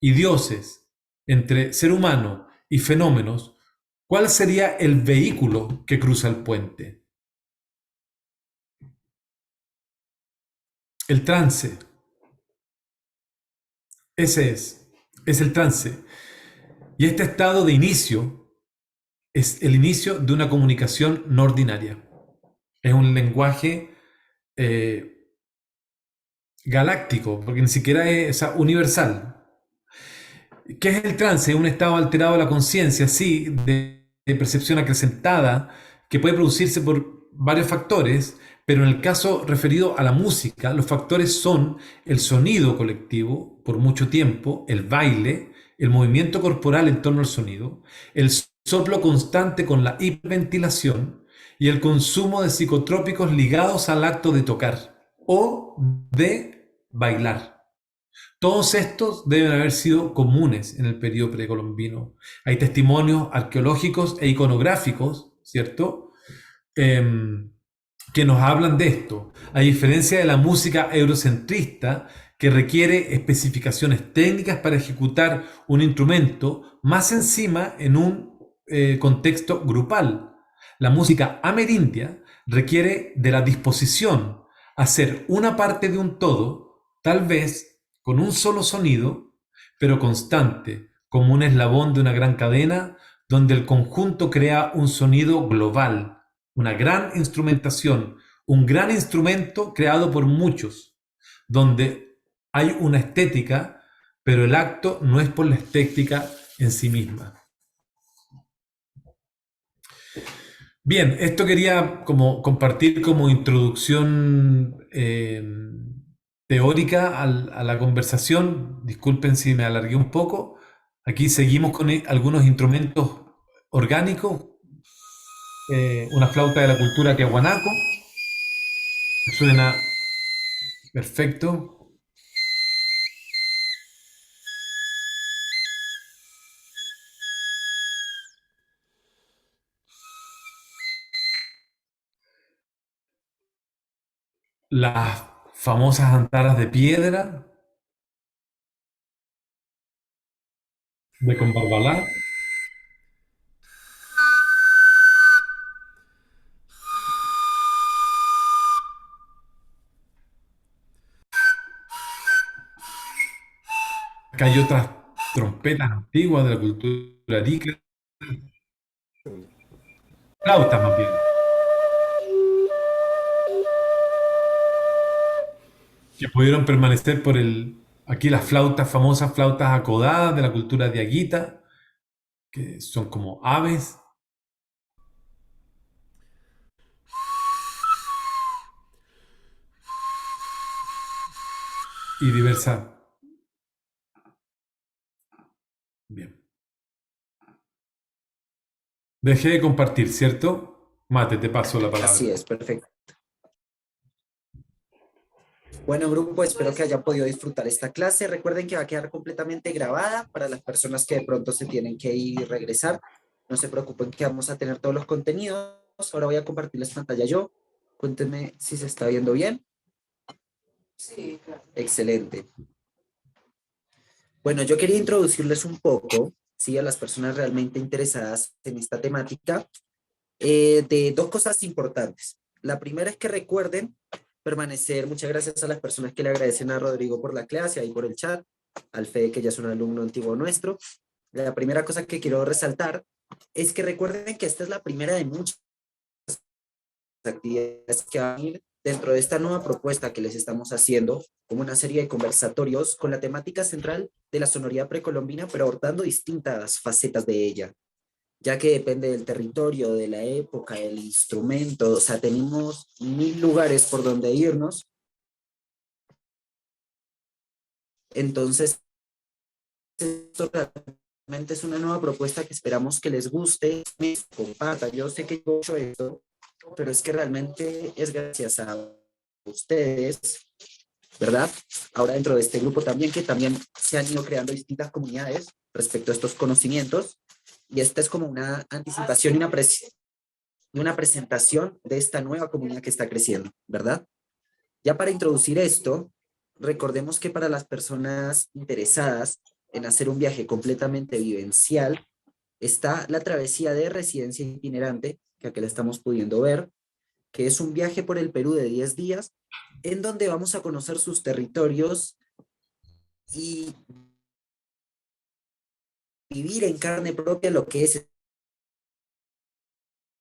y dioses, entre ser humano y fenómenos, ¿Cuál sería el vehículo que cruza el puente? El trance. Ese es el trance. Y este estado de inicio es el inicio de una comunicación no ordinaria. Es un lenguaje eh, galáctico, porque ni siquiera es, o sea, universal. ¿Qué es el trance? Es un estado alterado de la conciencia, sí, de percepción acrecentada, que puede producirse por varios factores, pero en el caso referido a la música, los factores son el sonido colectivo por mucho tiempo, el baile, el movimiento corporal en torno al sonido, el soplo constante con la hiperventilación y el consumo de psicotrópicos ligados al acto de tocar o de bailar. Todos estos deben haber sido comunes en el periodo precolombino. Hay testimonios arqueológicos e iconográficos, ¿cierto? Em, que nos hablan de esto. A diferencia de la música eurocentrista, que requiere especificaciones técnicas para ejecutar un instrumento, más encima en un contexto grupal. La música amerindia requiere de la disposición a ser una parte de un todo, tal vez con un solo sonido, pero constante, como un eslabón de una gran cadena, donde el conjunto crea un sonido global, una gran instrumentación, un gran instrumento creado por muchos, donde hay una estética, pero el acto no es por la estética en sí misma. Bien, esto quería como compartir como introducción teórica a la conversación. Disculpen si me alargué un poco. Aquí seguimos con algunos instrumentos orgánicos. Una flauta de la cultura tiahuanaco. Suena perfecto. Las famosas antaras de piedra de Combarbalá. Acá hay otras trompetas antiguas de la cultura arica. Flautas más bien. Que pudieron permanecer por el... Aquí las flautas, famosas flautas acodadas de la cultura diaguita, que son como aves y diversas. Bien. Dejé de compartir, ¿cierto? Mate, te paso la Así palabra. es, perfecto. Bueno, grupo, espero que hayan podido disfrutar esta clase. Recuerden que va a quedar completamente grabada para las personas que de pronto se tienen que ir y regresar. No se preocupen que vamos a tener todos los contenidos. Ahora voy a compartirles pantalla yo. Cuéntenme si se está viendo bien. Sí, claro. Excelente. Bueno, yo quería introducirles un poco, ¿sí? A las personas realmente interesadas en esta temática, de dos cosas importantes. La primera es que recuerden permanecer, muchas gracias a las personas que le agradecen a Rodrigo por la clase, ahí por el chat, al Fede, que ya es un alumno antiguo nuestro. La primera cosa que quiero resaltar es que recuerden que esta es la primera de muchas actividades que van a ir dentro de esta nueva propuesta que les estamos haciendo, como una serie de conversatorios con la temática central de la sonoridad precolombina, pero abordando distintas facetas de ella, ya que depende del territorio, de la época, del instrumento, o sea, tenemos 1000 lugares por donde irnos. Entonces, esto realmente es una nueva propuesta que esperamos que les guste, compartan. Yo sé que yo he hecho esto, pero es que realmente es gracias a ustedes, ¿verdad? Ahora dentro de este grupo también, que también se han ido creando distintas comunidades respecto a estos conocimientos, y esta es como una anticipación y una presentación de esta nueva comunidad que está creciendo, ¿verdad? Ya para introducir esto, recordemos que para las personas interesadas en hacer un viaje completamente vivencial, Está la travesía de residencia itinerante, que acá la estamos pudiendo ver, que es un viaje por el Perú de 10 días, en donde vamos a conocer sus territorios y vivir en carne propia lo que es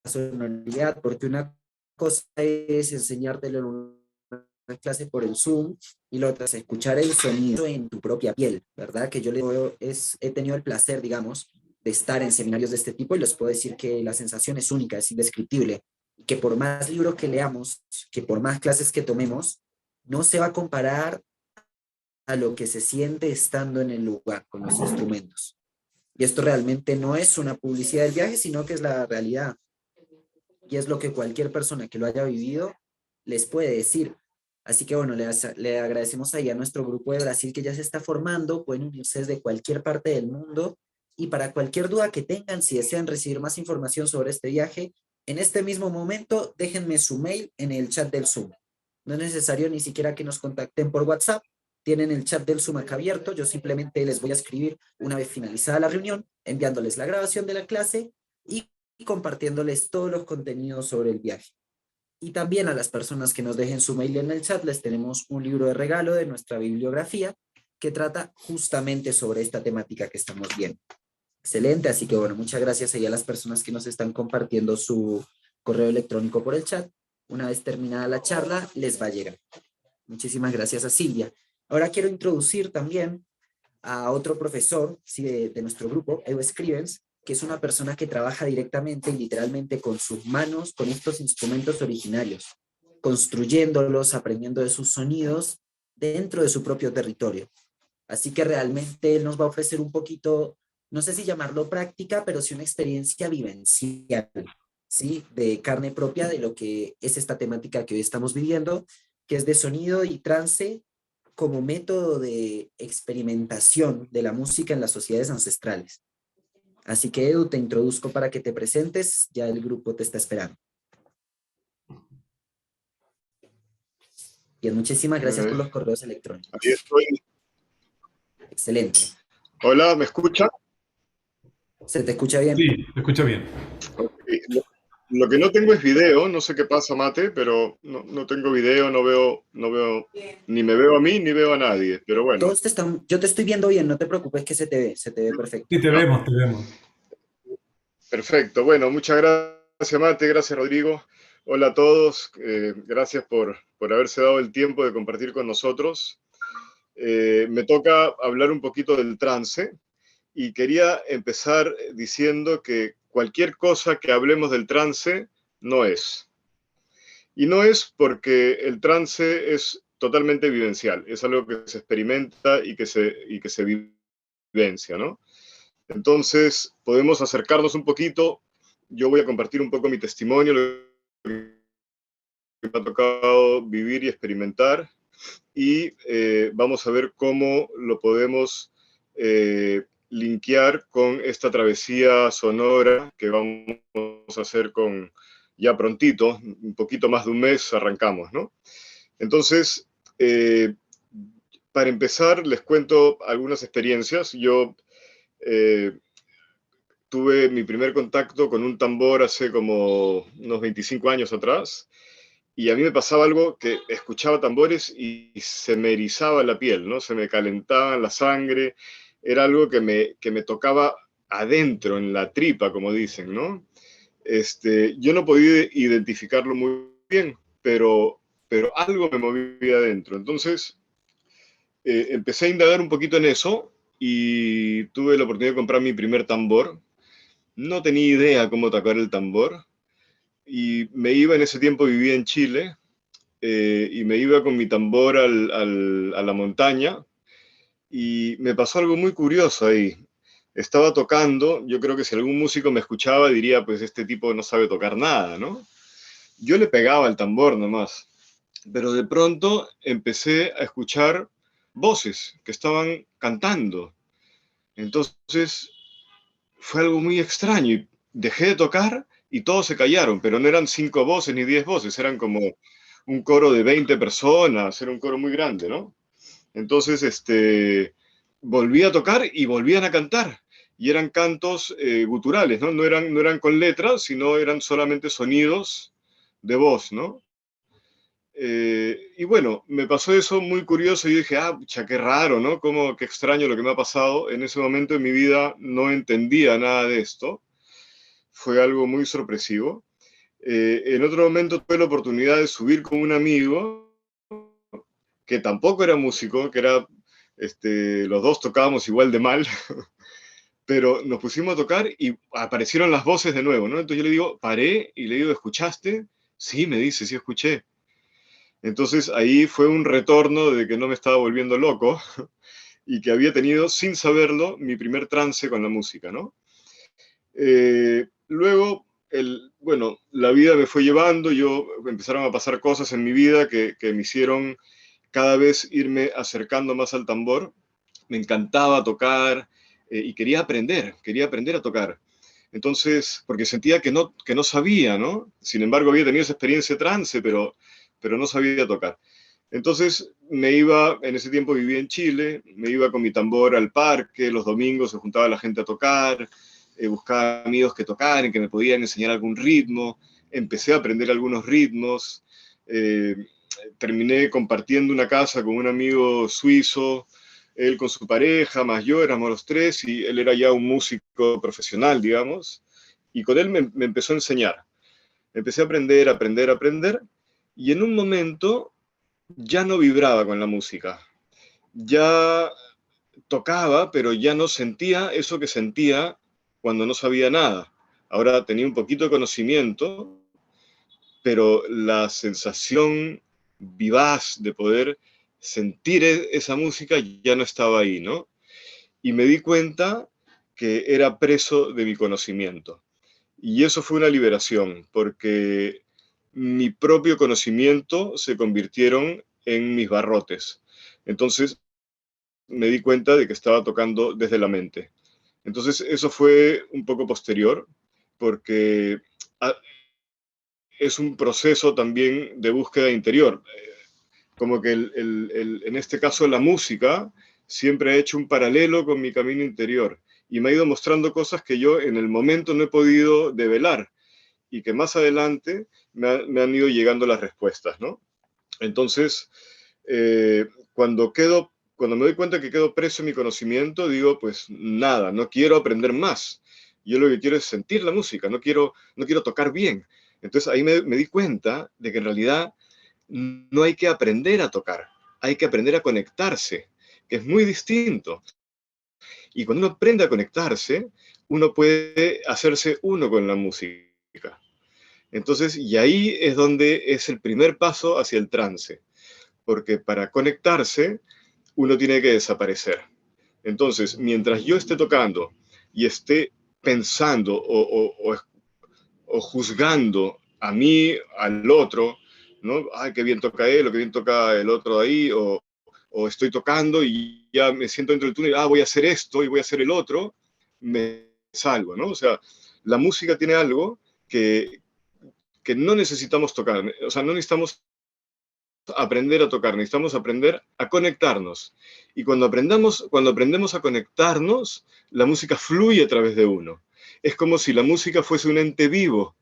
la sonoridad, porque una cosa es enseñártelo en una clase por el Zoom y la otra es escuchar el sonido en tu propia piel, ¿verdad? Que yo he tenido el placer, digamos, de estar en seminarios de este tipo y les puedo decir que la sensación es única, es indescriptible, que por más libros que leamos, que por más clases que tomemos, no se va a comparar a lo que se siente estando en el lugar con los instrumentos. Y esto realmente no es una publicidad del viaje, sino que es la realidad. Y es lo que cualquier persona que lo haya vivido les puede decir. Así que bueno, le agradecemos ahí a nuestro grupo de Brasil que ya se está formando, pueden unirse desde cualquier parte del mundo y para cualquier duda que tengan, si desean recibir más información sobre este viaje, en este mismo momento déjenme su mail en el chat del Zoom. No es necesario ni siquiera que nos contacten por WhatsApp, tienen el chat del Zoom acá abierto, yo simplemente les voy a escribir una vez finalizada la reunión, enviándoles la grabación de la clase y compartiéndoles todos los contenidos sobre el viaje. Y también a las personas que nos dejen su mail en el chat les tenemos un libro de regalo de nuestra bibliografía que trata justamente sobre esta temática que estamos viendo. Excelente, así que bueno, muchas gracias ahí a las personas que nos están compartiendo su correo electrónico por el chat. Una vez terminada la charla, les va a llegar. Muchísimas gracias a Silvia. Ahora quiero introducir también a otro profesor, sí, de nuestro grupo, Evo Scrivens, que es una persona que trabaja directamente y literalmente con sus manos con estos instrumentos originarios, construyéndolos, aprendiendo de sus sonidos dentro de su propio territorio. Así que realmente él nos va a ofrecer un poquito, no sé si llamarlo práctica, pero sí una experiencia vivencial, ¿sí? De carne propia de lo que es esta temática que hoy estamos viviendo, que es de sonido y trance como método de experimentación de la música en las sociedades ancestrales. Así que Edu, te introduzco para que te presentes, ya el grupo te está esperando. Bien, muchísimas gracias por Eh, los correos electrónicos. Ahí estoy. Excelente. Hola, ¿me escucha? ¿Se te escucha bien? Sí, te escucho bien. Ok. Lo que no tengo es video, no sé qué pasa, Mate, pero no tengo video, no veo, ni me veo a mí ni veo a nadie, pero bueno, Todos te están, yo te estoy viendo bien, no te preocupes que se te ve perfecto. Sí, te vemos, te vemos. perfecto. Bueno, muchas gracias, Mate, gracias, Rodrigo. Hola a todos, gracias por haberse dado el tiempo de compartir con nosotros. Me toca hablar un poquito del trance. Y quería empezar diciendo que cualquier cosa que hablemos del trance no es. Y no es porque el trance es totalmente vivencial, es algo que se experimenta y que se vivencia, ¿no? Entonces, podemos acercarnos un poquito. Yo voy a compartir un poco mi testimonio, lo que me ha tocado vivir y experimentar, y vamos a ver cómo lo podemos linkear con esta travesía sonora que vamos a hacer con ya prontito, un poquito más de un mes arrancamos, ¿no? Entonces, eh, para empezar, les cuento algunas experiencias. Yo eh, tuve mi primer contacto con un tambor hace como unos 25 años atrás, y a mí me pasaba algo que escuchaba tambores y se me erizaba la piel, ¿no? Se me calentaba la sangre, era algo que me tocaba adentro, en la tripa, como dicen, ¿no? Yo no podía identificarlo muy bien, pero algo me movía adentro. Entonces, empecé a indagar un poquito en eso y tuve la oportunidad de comprar mi primer tambor. No tenía idea cómo tocar el tambor y me iba, en ese tiempo vivía en Chile, y me iba con mi tambor a la montaña y me pasó algo muy curioso ahí. Estaba tocando, yo creo que si algún músico me escuchaba diría, pues este tipo no sabe tocar nada, ¿no? Yo le pegaba al tambor nomás, pero de pronto empecé a escuchar voces que estaban cantando. Entonces fue algo muy extraño y dejé de tocar y todos se callaron, pero no eran 5 voces ni 10 voces, eran como un coro de 20 personas, era un coro muy grande, ¿no? Entonces, volví a tocar y volvían a cantar. y eran cantos guturales, ¿no? No eran con letras, sino eran solamente sonidos de voz, ¿no? Y bueno, me pasó eso muy curioso y dije, ah, pucha, qué raro, ¿no? Qué extraño lo que me ha pasado. En ese momento en mi vida no entendía nada de esto. Fue algo muy sorpresivo. En otro momento tuve la oportunidad de subir con un amigo que tampoco era músico, que era, los dos tocábamos igual de mal, pero nos pusimos a tocar y aparecieron las voces de nuevo, ¿no? Entonces yo le digo, paré y le digo, ¿escuchaste? Sí, me dice, sí escuché. Entonces ahí fue un retorno de que no me estaba volviendo loco y que había tenido, sin saberlo, mi primer trance con la música, ¿no? Luego, bueno, la vida me fue llevando, empezaron a pasar cosas en mi vida que me hicieron cada vez irme acercando más al tambor. Me encantaba tocar y quería aprender a tocar. Entonces, porque sentía que no sabía, ¿no? Sin embargo, había tenido esa experiencia de trance, pero no sabía tocar. Entonces me iba, en ese tiempo vivía en Chile, me iba con mi tambor al parque, los domingos se juntaba la gente a tocar, buscaba amigos que tocaran, que me podían enseñar algún ritmo, empecé a aprender algunos ritmos, eh, terminé compartiendo una casa con un amigo suizo, él con su pareja, más yo, éramos los tres, y él era ya un músico profesional, digamos, y con él me empezó a enseñar. Empecé a aprender, y en un momento ya no vibraba con la música. Ya tocaba, pero ya no sentía eso que sentía cuando no sabía nada. Ahora tenía un poquito de conocimiento, pero la sensación vivaz de poder sentir esa música ya no estaba ahí, ¿no? Y me di cuenta que era preso de mi conocimiento. Y eso fue una liberación, porque mi propio conocimiento se convirtieron en mis barrotes. Entonces me di cuenta de que estaba tocando desde la mente. Entonces eso fue un poco posterior, porque es un proceso también de búsqueda interior. Como que en este caso la música siempre ha hecho un paralelo con mi camino interior y me ha ido mostrando cosas que yo en el momento no he podido develar y que más adelante me han ido llegando las respuestas, ¿no? Entonces, eh, cuando cuando me doy cuenta que quedo preso en mi conocimiento, digo, pues nada, no quiero aprender más. Yo lo que quiero es sentir la música, no quiero tocar bien. Entonces ahí me di cuenta de que en realidad no hay que aprender a tocar, hay que aprender a conectarse, que es muy distinto. Y cuando uno aprende a conectarse, uno puede hacerse uno con la música. Entonces, y ahí es donde es el primer paso hacia el trance, porque para conectarse uno tiene que desaparecer. Entonces, mientras yo esté tocando y esté pensando o juzgando a mí, al otro, ¿no? Ay, qué bien toca él, o qué bien toca el otro ahí, o estoy tocando y ya me siento dentro del túnel, ah, voy a hacer esto y voy a hacer el otro, me salgo, ¿no? O sea, la música tiene algo que no necesitamos tocar, o sea, no necesitamos aprender a tocar, necesitamos aprender a conectarnos. Y cuando aprendemos a conectarnos, la música fluye a través de uno. Es como si la música fuese un ente vivo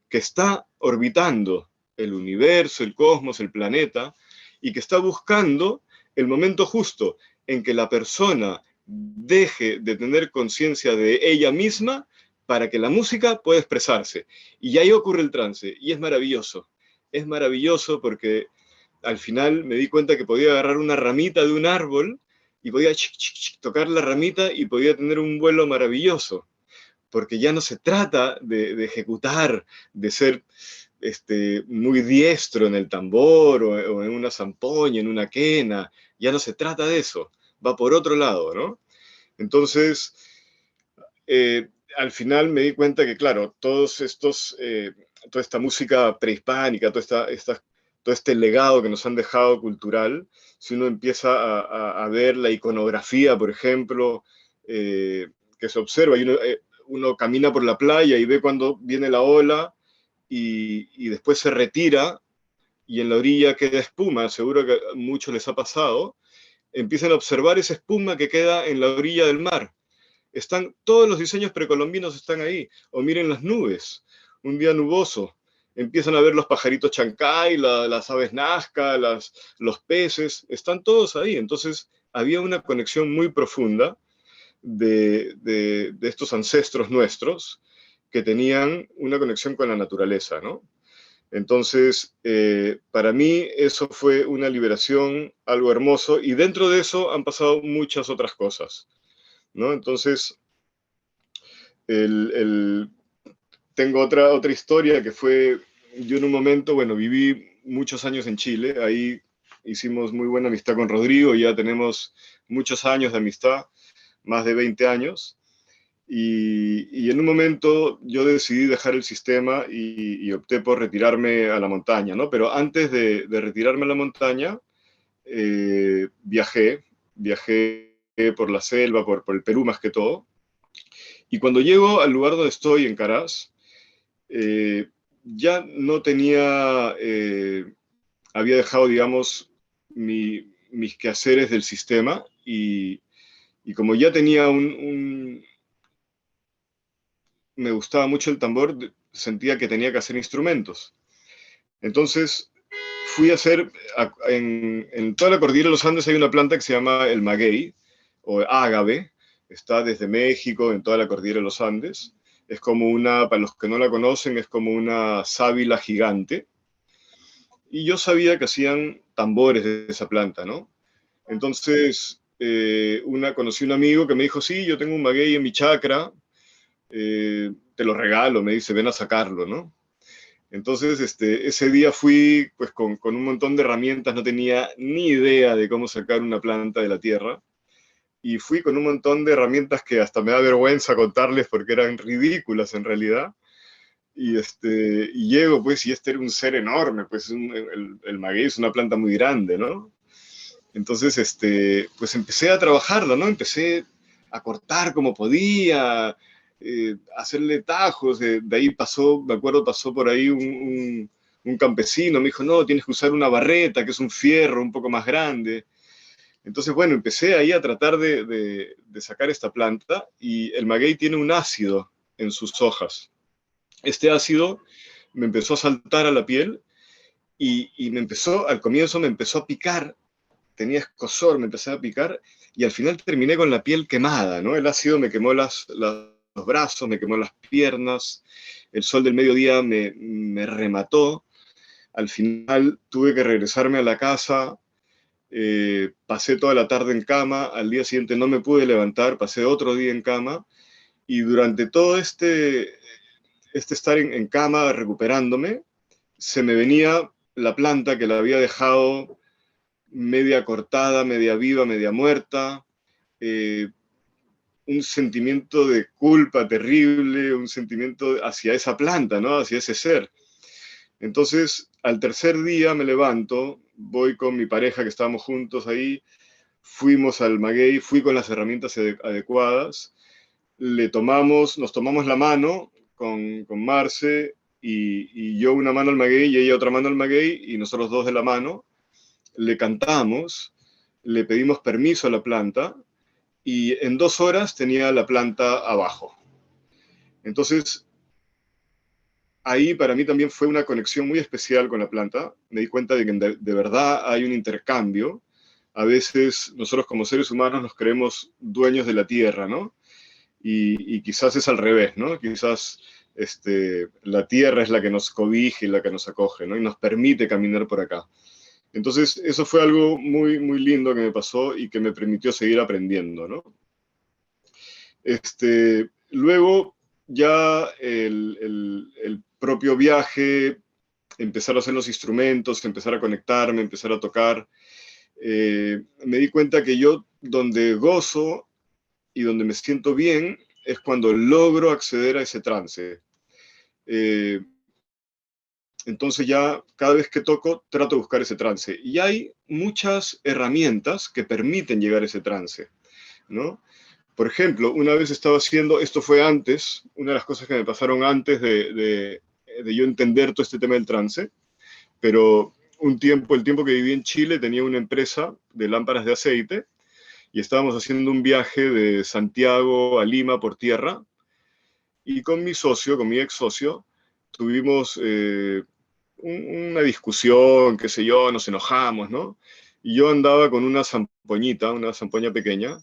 que está orbitando el universo, el cosmos, el planeta, y que está buscando el momento justo en que la persona deje de tener conciencia de ella misma para que la música pueda expresarse. Y ahí ocurre el trance, y es maravilloso. Es maravilloso porque al final me di cuenta que podía agarrar una ramita de un árbol y podía tocar la ramita y podía tener un vuelo maravilloso, porque ya no se trata de ejecutar, de ser muy diestro en el tambor o en una zampoña, en una quena, ya no se trata de eso, va por otro lado, ¿no? Entonces, al final me di cuenta que, claro, toda esta música prehispánica, todo este legado que nos han dejado cultural, si uno empieza a ver la iconografía, por ejemplo, que se observa, y uno camina por la playa y ve cuando viene la ola y después se retira y en la orilla queda espuma, seguro que a muchos les ha pasado, empiezan a observar esa espuma que queda en la orilla del mar todos los diseños precolombinos están ahí. O miren las nubes, un día nuboso, empiezan a ver los pajaritos chancay, las aves nazca, los peces, están todos ahí. Entonces había una conexión muy profunda de estos ancestros nuestros que tenían una conexión con la naturaleza, ¿no? Entonces, para mí eso fue una liberación, algo hermoso, y dentro de eso han pasado muchas otras cosas, ¿no? Entonces, el, el- tengo otra historia que fue, yo en un momento, bueno, viví muchos años en Chile, ahí hicimos muy buena amistad con Rodrigo, ya tenemos muchos años de amistad, más de 20 años, y en un momento yo decidí dejar el sistema y opté por retirarme a la montaña, ¿no? Pero antes de retirarme a la montaña, viajé por la selva, por el Perú más que todo, y cuando llego al lugar donde estoy, en Caraz, ya no tenía, había dejado, digamos, mis quehaceres del sistema y como ya tenía me gustaba mucho el tambor, sentía que tenía que hacer instrumentos. Entonces fui a hacer, en toda la cordillera de los Andes hay una planta que se llama el maguey, o ágave, está desde México, en toda la cordillera de los Andes. Es como una, para los que no la conocen, es como una sábila gigante. Y yo sabía que hacían tambores de esa planta, ¿no? Entonces, conocí un amigo que me dijo, sí, yo tengo un maguey en mi chacra, te lo regalo, me dice, ven a sacarlo, ¿no? Entonces, ese día fui pues con un montón de herramientas, no tenía ni idea de cómo sacar una planta de la tierra, y fui con un montón de herramientas que hasta me da vergüenza contarles porque eran ridículas en realidad, y llego pues, y este era un ser enorme, pues el maguey es una planta muy grande, ¿no? Entonces, pues empecé a trabajarlo, ¿no? Empecé a cortar como podía, hacerle tajos. De ahí pasó, me acuerdo, pasó por ahí un campesino, me dijo, no, tienes que usar una barreta, que es un fierro un poco más grande. Entonces, bueno, empecé ahí a tratar de sacar esta planta y el maguey tiene un ácido en sus hojas. Este ácido me empezó a saltar a la piel y al comienzo me empezó a picar, tenía escozor, me empecé a picar y al final terminé con la piel quemada, ¿no? El ácido me quemó los brazos, me quemó las piernas, el sol del mediodía me remató, al final tuve que regresarme a la casa, pasé toda la tarde en cama, al día siguiente no me pude levantar, pasé otro día en cama y durante todo este estar en cama recuperándome, se me venía la planta que la había dejado media cortada, media viva, media muerta, eh, un sentimiento de culpa terrible, un sentimiento hacia esa planta, ¿no? Hacia ese ser. Entonces, al tercer día me levanto, voy con mi pareja que estábamos juntos ahí, fuimos al maguey, fui con las herramientas adecuadas, nos tomamos la mano con Marce y yo una mano al maguey y ella otra mano al maguey y nosotros dos de la mano, le cantamos, le pedimos permiso a la planta y en 2 horas tenía la planta abajo. Entonces, ahí para mí también fue una conexión muy especial con la planta. Me di cuenta de que de verdad hay un intercambio. A veces nosotros como seres humanos nos creemos dueños de la tierra, ¿no? Y quizás es al revés, ¿no? Quizás la tierra es la que nos cobija y la que nos acoge, ¿no? Y nos permite caminar por acá. Entonces, eso fue algo muy, muy lindo que me pasó y que me permitió seguir aprendiendo, ¿no? Luego, ya el propio viaje, empezar a hacer los instrumentos, empezar a conectarme, empezar a tocar, me di cuenta que yo donde gozo y donde me siento bien es cuando logro acceder a ese trance. Eh, entonces ya cada vez que toco trato de buscar ese trance. Y hay muchas herramientas que permiten llegar a ese trance, ¿no? Por ejemplo, una vez estaba haciendo, esto fue antes, una de las cosas que me pasaron antes de yo entender todo este tema del trance, pero el tiempo que viví en Chile tenía una empresa de lámparas de aceite y estábamos haciendo un viaje de Santiago a Lima por tierra, y con mi socio, con mi ex socio, tuvimos una discusión, qué sé yo, nos enojamos, ¿no? Y yo andaba con una zampoña pequeña,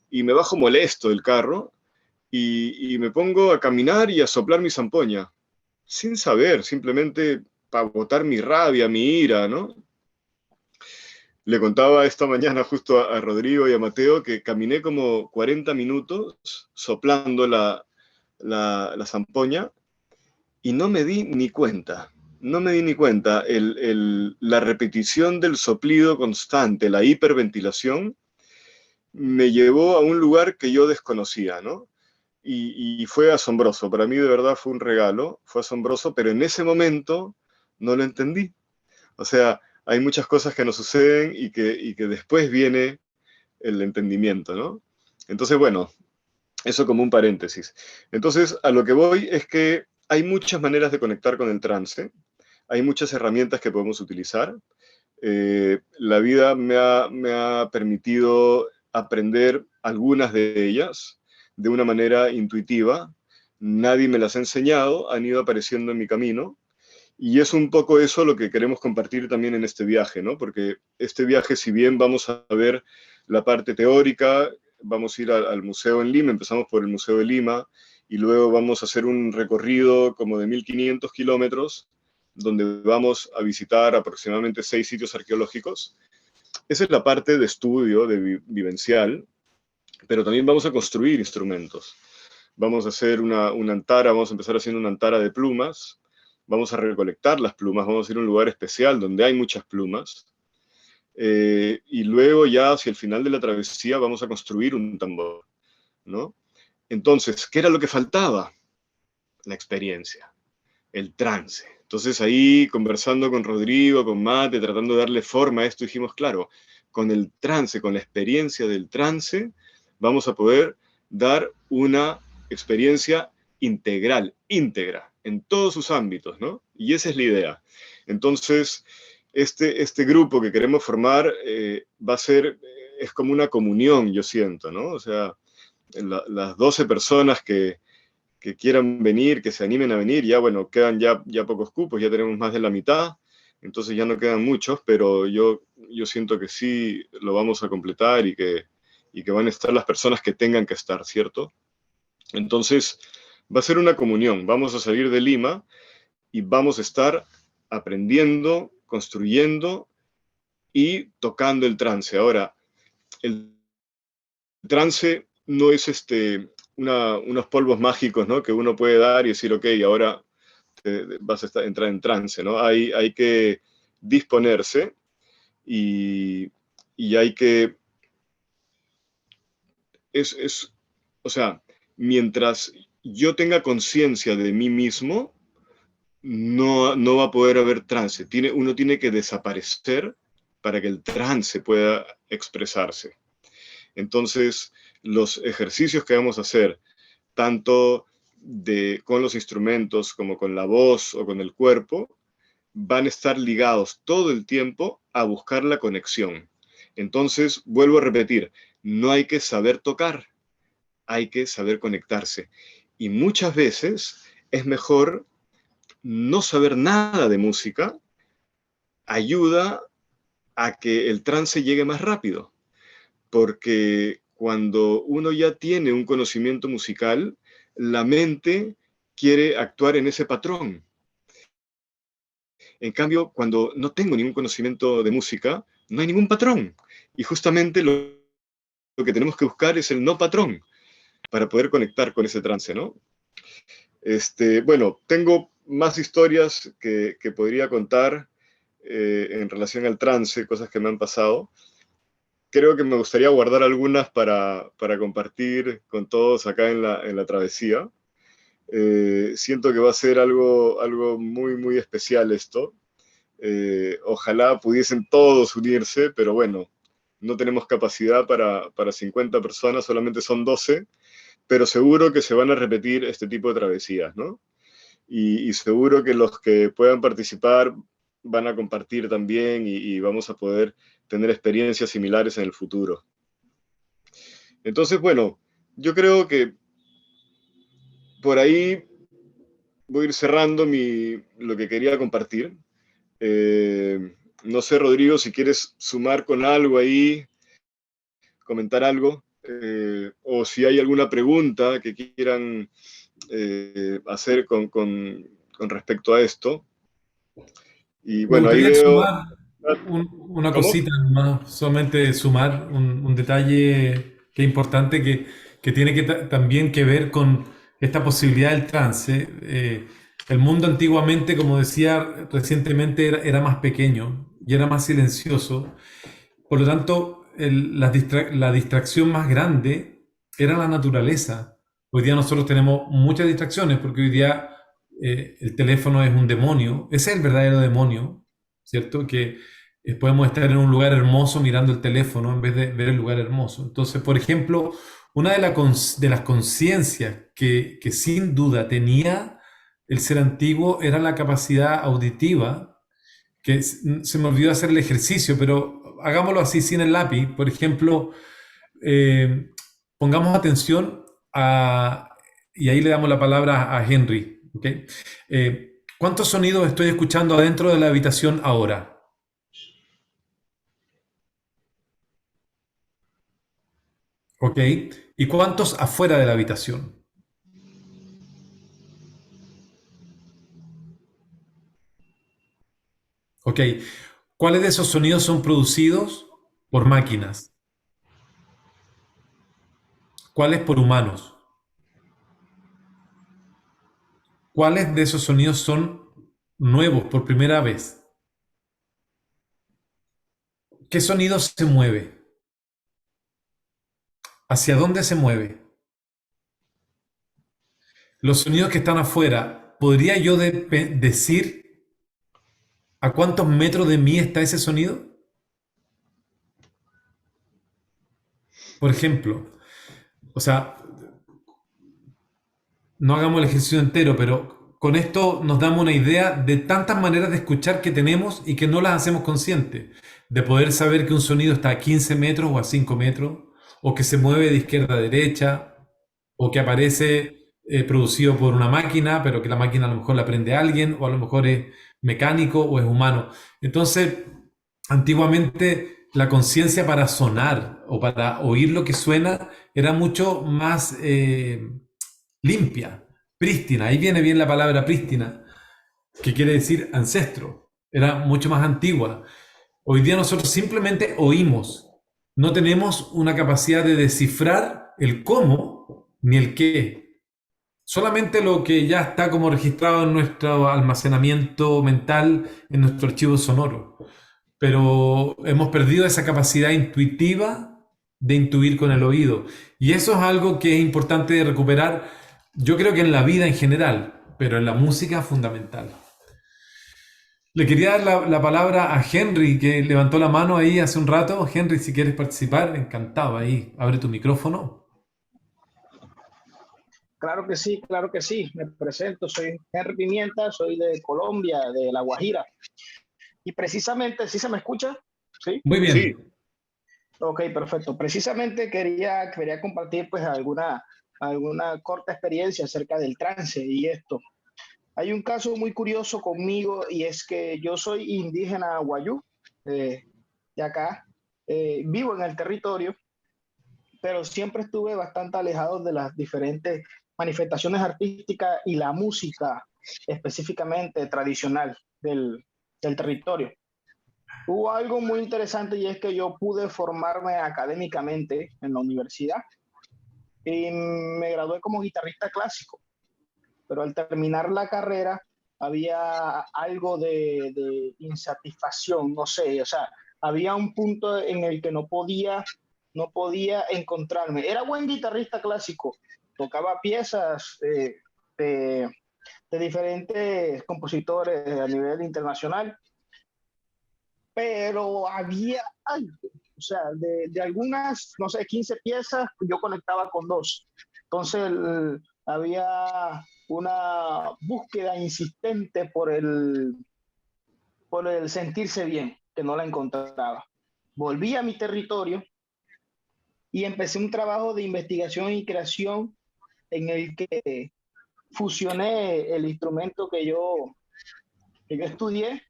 y me bajo molesto del carro, y me pongo a caminar y a soplar mi zampoña, sin saber, simplemente para botar mi rabia, mi ira, ¿no? Le contaba esta mañana justo a Rodrigo y a Mateo que caminé como 40 minutos soplando la zampoña y no me di ni cuenta. No me di ni cuenta. La repetición del soplido constante, la hiperventilación, me llevó a un lugar que yo desconocía, ¿no? Y fue asombroso. Para mí de verdad fue un regalo, fue asombroso, pero en ese momento no lo entendí. O sea, hay muchas cosas que nos suceden y que después viene el entendimiento, ¿no? Entonces, bueno, eso como un paréntesis. Entonces, a lo que voy es que hay muchas maneras de conectar con el trance, hay muchas herramientas que podemos utilizar. La vida me ha permitido aprender algunas de ellas de una manera intuitiva. Nadie me las ha enseñado, han ido apareciendo en mi camino. Y es un poco eso lo que queremos compartir también en este viaje, ¿no? Porque este viaje, si bien vamos a ver la parte teórica, vamos a ir al museo en Lima, empezamos por el Museo de Lima, y luego vamos a hacer un recorrido como de 1500 kilómetros, donde vamos a visitar aproximadamente 6 sitios arqueológicos. Esa es la parte de estudio, de vivencial, pero también vamos a construir instrumentos. Vamos a hacer una antara, vamos a empezar haciendo una antara de plumas, vamos a recolectar las plumas, vamos a ir a un lugar especial donde hay muchas plumas, y luego ya hacia el final de la travesía vamos a construir un tambor, ¿no? Entonces, ¿qué era lo que faltaba? La experiencia, el trance. Entonces ahí conversando con Rodrigo, con Mate, tratando de darle forma a esto, dijimos, claro, con el trance, con la experiencia del trance, vamos a poder dar una experiencia integral, íntegra, en todos sus ámbitos, ¿no? Y esa es la idea. Entonces, este grupo que queremos formar va a ser, es como una comunión, yo siento, ¿no? O sea, las 12 personas que quieran venir, que se animen a venir, ya bueno, quedan ya pocos cupos, ya tenemos más de la mitad, entonces ya no quedan muchos, pero yo siento que sí lo vamos a completar y que van a estar las personas que tengan que estar, ¿cierto? Entonces, va a ser una comunión. Vamos a salir de Lima y vamos a estar aprendiendo, construyendo y tocando el trance. Ahora, el trance no es unos polvos mágicos, ¿no? Que uno puede dar y decir, ok, ahora vas a entrar en trance, ¿no? Hay que disponerse y hay que... o sea, mientras yo tenga conciencia de mí mismo, no va a poder haber trance. Uno tiene que desaparecer para que el trance pueda expresarse. Entonces, los ejercicios que vamos a hacer, tanto con los instrumentos como con la voz o con el cuerpo, van a estar ligados todo el tiempo a buscar la conexión. Entonces, vuelvo a repetir, no hay que saber tocar, hay que saber conectarse. Y muchas veces es mejor no saber nada de música, ayuda a que el trance llegue más rápido, porque cuando uno ya tiene un conocimiento musical, la mente quiere actuar en ese patrón. En cambio, cuando no tengo ningún conocimiento de música, no hay ningún patrón. Y justamente lo que tenemos que buscar es el no patrón para poder conectar con ese trance, ¿no? Bueno, tengo más historias que podría contar en relación al trance, cosas que me han pasado. Creo que me gustaría guardar algunas para compartir con todos acá en la travesía. Siento que va a ser algo muy, muy especial esto. Ojalá pudiesen todos unirse, pero bueno, no tenemos capacidad para 50 personas, solamente son 12, pero seguro que se van a repetir este tipo de travesías, ¿no? Y seguro que los que puedan participar van a compartir también y vamos a poder tener experiencias similares en el futuro. Entonces, bueno, yo creo que por ahí voy a ir cerrando lo que quería compartir. No sé, Rodrigo, si quieres sumar con algo ahí, comentar algo, o si hay alguna pregunta que quieran hacer con respecto a esto. Y Me bueno, ahí gustaría veo... sumar una ¿Cómo? cosita más, solamente sumar un detalle que es importante que tiene también que ver con esta posibilidad del trance. El mundo antiguamente, como decía recientemente, era más pequeño y era más silencioso. Por lo tanto, la distracción más grande era la naturaleza. Hoy día nosotros tenemos muchas distracciones porque hoy día el teléfono es un demonio. Ese es el verdadero demonio, ¿cierto? Que podemos estar en un lugar hermoso mirando el teléfono en vez de ver el lugar hermoso. Entonces, por ejemplo, una de las conciencias que sin duda tenía el ser antiguo era la capacidad auditiva que se me olvidó hacer el ejercicio, pero hagámoslo así sin el lápiz. Por ejemplo, eh, pongamos atención y ahí le damos la palabra a Henry. ¿Ok? ¿Cuántos sonidos estoy escuchando adentro de la habitación ahora? ¿Ok? ¿Y cuántos afuera de la habitación? ¿Ok? ¿Cuáles de esos sonidos son producidos por máquinas? ¿Cuáles por humanos? ¿Cuáles de esos sonidos son nuevos por primera vez? ¿Qué sonido se mueve? ¿Hacia dónde se mueve? Los sonidos que están afuera, ¿podría yo decir a cuántos metros de mí está ese sonido? Por ejemplo, o sea, no hagamos el ejercicio entero, pero con esto nos damos una idea de tantas maneras de escuchar que tenemos y que no las hacemos conscientes. De poder saber que un sonido está a 15 metros o a 5 metros, o que se mueve de izquierda a derecha, o que aparece producido por una máquina, pero que la máquina a lo mejor la aprende alguien, o a lo mejor es mecánico o es humano. Entonces, antiguamente la conciencia para sonar o para oír lo que suena era mucho más limpia, prístina. Ahí viene bien la palabra prístina, que quiere decir ancestro. Era mucho más antigua. Hoy día nosotros simplemente oímos. No tenemos una capacidad de descifrar el cómo ni el qué. Solamente lo que ya está como registrado en nuestro almacenamiento mental, en nuestro archivo sonoro. Pero hemos perdido esa capacidad intuitiva de intuir con el oído. Y eso es algo que es importante de recuperar, yo creo que en la vida en general, pero en la música fundamental. Le quería dar la palabra a Henry, que levantó la mano ahí hace un rato. Henry, si quieres participar, encantado ahí. Abre tu micrófono. Claro que sí. Me presento, soy Henry Pimienta, soy de Colombia, de La Guajira. Y precisamente, ¿sí se me escucha? Sí. Muy Sí, bien. Ok, perfecto. Precisamente quería compartir pues alguna corta experiencia acerca del trance y esto. Hay un caso muy curioso conmigo y es que yo soy indígena guayú de acá. Vivo en el territorio, pero siempre estuve bastante alejado de las diferentes manifestaciones artísticas y la música específicamente tradicional del territorio. Hubo algo muy interesante y es que yo pude formarme académicamente en la universidad y me gradué como guitarrista clásico, pero al terminar la carrera había algo de insatisfacción, no sé, o sea, había un punto en el que no podía encontrarme. Era buen guitarrista clásico, tocaba piezas de, de diferentes compositores a nivel internacional, pero había algo, o sea, de algunas, no sé, 15 piezas, yo conectaba con dos. Entonces había una búsqueda insistente por el sentirse bien, que no la encontraba. Volví a mi territorio y empecé un trabajo de investigación y creación en el que fusioné el instrumento que yo estudié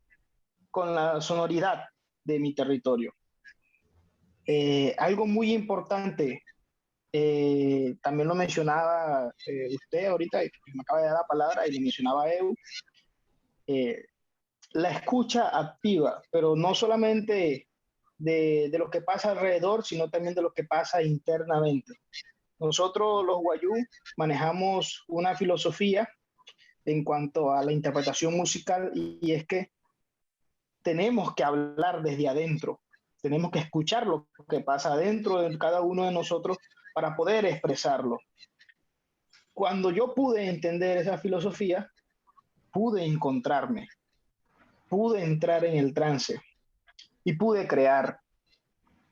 con la sonoridad de mi territorio. Algo muy importante, también lo mencionaba usted ahorita, me acaba de dar la palabra, y le mencionaba a EU, eh, la escucha activa, pero no solamente de lo que pasa alrededor, sino también de lo que pasa internamente. Nosotros los guayú manejamos una filosofía en cuanto a la interpretación musical y es que tenemos que hablar desde adentro, tenemos que escuchar lo que pasa adentro de cada uno de nosotros para poder expresarlo. Cuando yo pude entender esa filosofía, pude encontrarme, pude entrar en el trance y pude crear.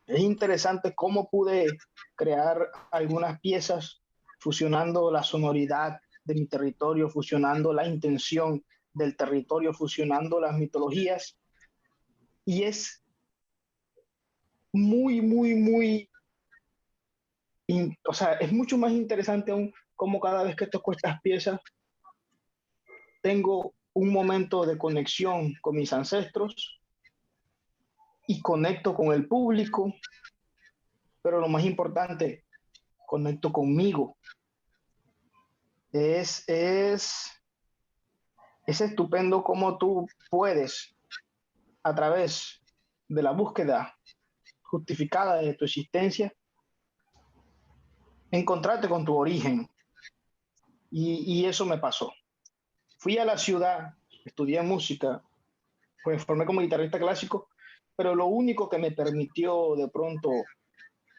Es interesante cómo pude crear algunas piezas fusionando la sonoridad de mi territorio, fusionando la intención del territorio, fusionando las mitologías. Y es muy, muy, muy, o sea, es mucho más interesante aún cómo cada vez que toco estas piezas tengo un momento de conexión con mis ancestros y conecto con el público, pero lo más importante, conecto conmigo. Es estupendo cómo tú puedes, a través de la búsqueda justificada de tu existencia, encontrarte con tu origen. Y eso me pasó. Fui a la ciudad, estudié música, pues formé como guitarrista clásico, pero lo único que me permitió de pronto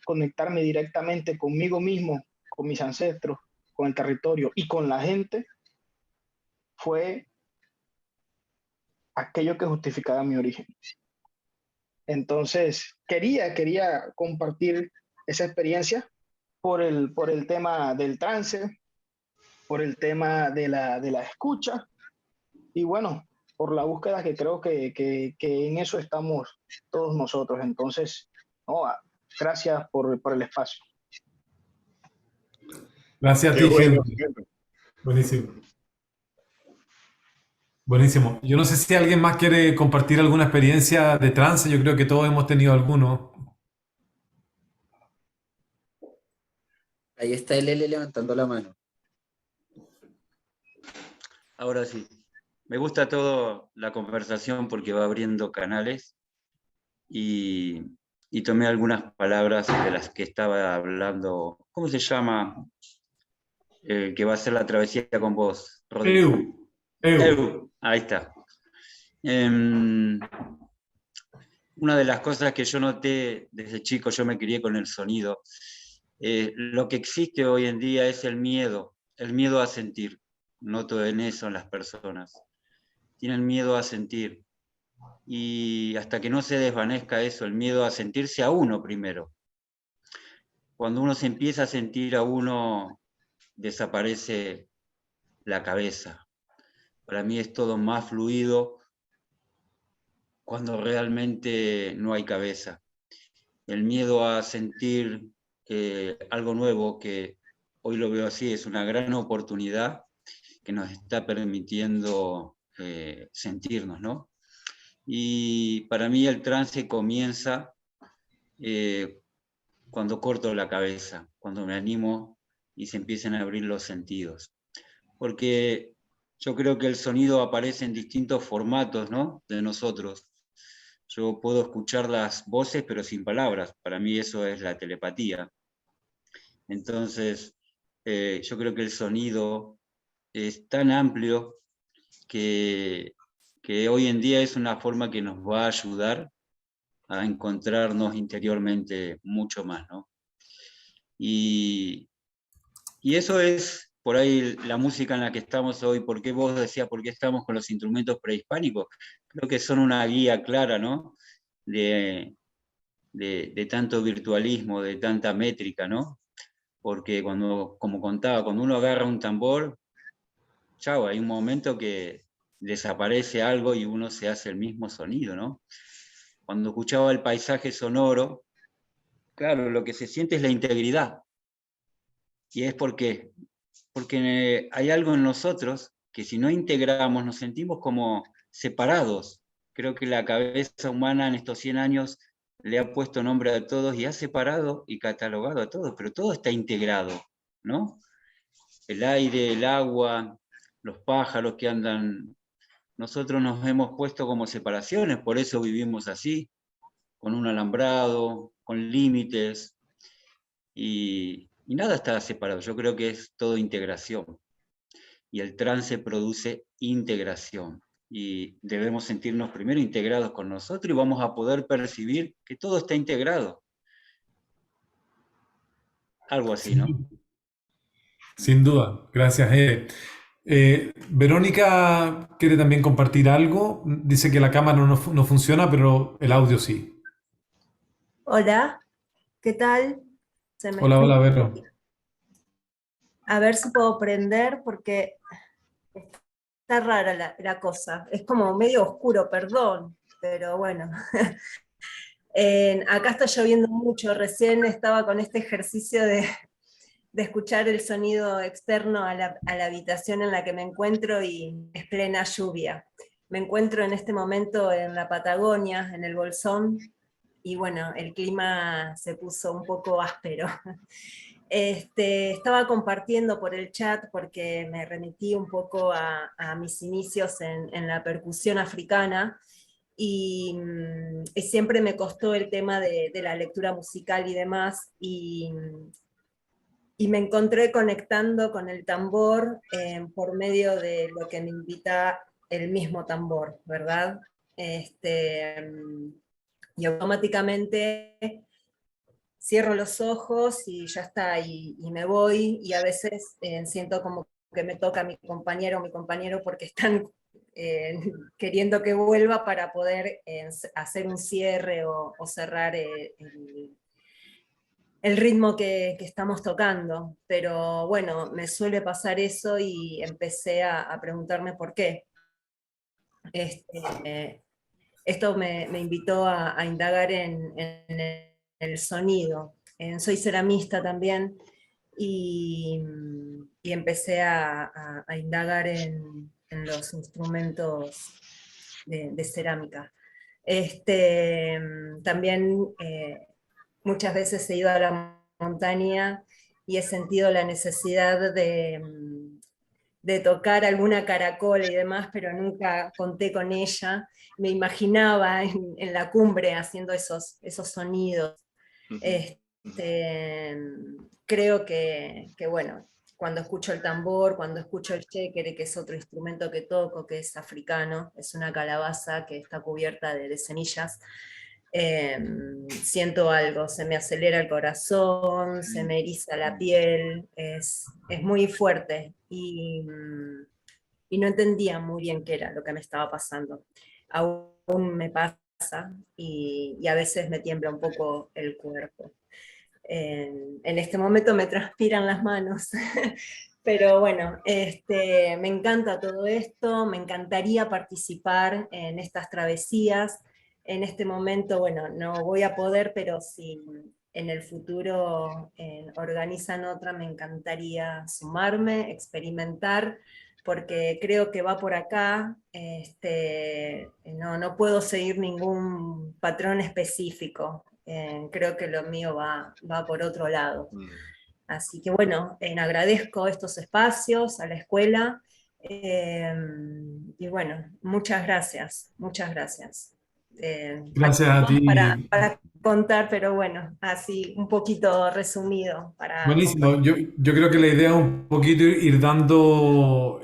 conectarme directamente conmigo mismo, con mis ancestros, con el territorio y con la gente, fue aquello que justificaba mi origen. Entonces, quería compartir esa experiencia por el tema del trance, por el tema de la escucha y bueno, por la búsqueda que creo que en eso estamos todos nosotros. Entonces, no, gracias por el espacio. Gracias a Qué ti, bueno. Henry. Buenísimo. Buenísimo. Yo no sé si alguien más quiere compartir alguna experiencia de trance. Yo creo que todos hemos tenido alguno. Ahí está el L levantando la mano. Ahora sí. Me gusta todo la conversación porque va abriendo canales y tomé algunas palabras de las que estaba hablando. ¿Cómo se llama el que va a hacer la travesía con vos, Rodrigo? Ahí está. Una de las cosas que yo noté desde chico, yo me crié con el sonido. Lo que existe hoy en día es el miedo a sentir. Noto en eso en las personas. Tienen miedo a sentir. Y hasta que no se desvanezca eso, el miedo a sentirse a uno primero. Cuando uno se empieza a sentir a uno, desaparece la cabeza. Para mí es todo más fluido cuando realmente no hay cabeza. El miedo a sentir algo nuevo, que hoy lo veo así, es una gran oportunidad que nos está permitiendo sentirnos, ¿no? Y para mí el trance comienza cuando corto la cabeza, cuando me animo y se empiezan a abrir los sentidos. Porque yo creo que el sonido aparece en distintos formatos, ¿no? De nosotros. Yo puedo escuchar las voces, pero sin palabras. Para mí eso es la telepatía. Entonces, yo creo que el sonido es tan amplio que hoy en día es una forma que nos va a ayudar a encontrarnos interiormente mucho más, ¿no? Y eso es por ahí la música en la que estamos hoy. ¿Por qué vos decías por qué estamos con los instrumentos prehispánicos? Creo que son una guía clara, ¿no? De tanto virtualismo, de tanta métrica, ¿no? Porque cuando, como contaba, cuando uno agarra un tambor, chau, hay un momento que desaparece algo y uno se hace el mismo sonido, ¿no? Cuando escuchaba el paisaje sonoro, claro, lo que se siente es la integridad. Y es porque hay algo en nosotros que si no integramos nos sentimos como separados. Creo que la cabeza humana en estos 100 años le ha puesto nombre a todos y ha separado y catalogado a todos, pero todo está integrado, ¿no? El aire, el agua, los pájaros que andan. Nosotros nos hemos puesto como separaciones, por eso vivimos así, con un alambrado, con límites, y nada está separado. Yo creo que es todo integración. Y el trance produce integración. Y debemos sentirnos primero integrados con nosotros y vamos a poder percibir que todo está integrado. Algo así, ¿no? Sin duda, gracias. Verónica quiere también compartir algo. Dice que la cámara no funciona, pero el audio sí. Hola, ¿qué tal? ¿Se me Hola, hola, escucha? Vero. A ver si puedo prender porque está rara la cosa. Es como medio oscuro, perdón, pero bueno. Acá está lloviendo mucho. Recién estaba con este ejercicio de escuchar el sonido externo a la habitación en la que me encuentro y es plena lluvia. Me encuentro en este momento en la Patagonia, en el Bolsón, y bueno, el clima se puso un poco áspero. Estaba compartiendo por el chat porque me remití un poco a mis inicios en la percusión africana, y siempre me costó el tema de la lectura musical y demás, y me encontré conectando con el tambor por medio de lo que me invita el mismo tambor, ¿verdad? Y automáticamente cierro los ojos y ya está, y me voy, y a veces siento como que me toca mi compañero porque están queriendo que vuelva para poder hacer un cierre o cerrar el ritmo que estamos tocando. Pero bueno, me suele pasar eso y empecé a preguntarme por qué. Esto me invitó a indagar en el sonido. Soy ceramista también y empecé a indagar en los instrumentos de cerámica. También muchas veces he ido a la montaña y he sentido la necesidad de tocar alguna caracola y demás, pero nunca conté con ella. Me imaginaba en la cumbre haciendo esos sonidos. Creo que, bueno, cuando escucho el tambor, cuando escucho el shekere, que es otro instrumento que toco, que es africano, es una calabaza que está cubierta de semillas, siento algo, se me acelera el corazón, se me eriza la piel, es muy fuerte, y no entendía muy bien qué era lo que me estaba pasando. Aún me pasa y a veces me tiembla un poco el cuerpo. En este momento me transpiran las manos, pero bueno, me encanta todo esto, me encantaría participar en estas travesías. En este momento, bueno, no voy a poder, pero si en el futuro organizan otra, me encantaría sumarme, experimentar, porque creo que va por acá. No puedo seguir ningún patrón específico. Creo que lo mío va por otro lado. Así que bueno, agradezco estos espacios a la escuela, y bueno, muchas gracias, muchas gracias. Gracias a ti. Para contar, pero bueno, así un poquito resumido para Buenísimo. compartir. Yo creo que la idea es un poquito ir dando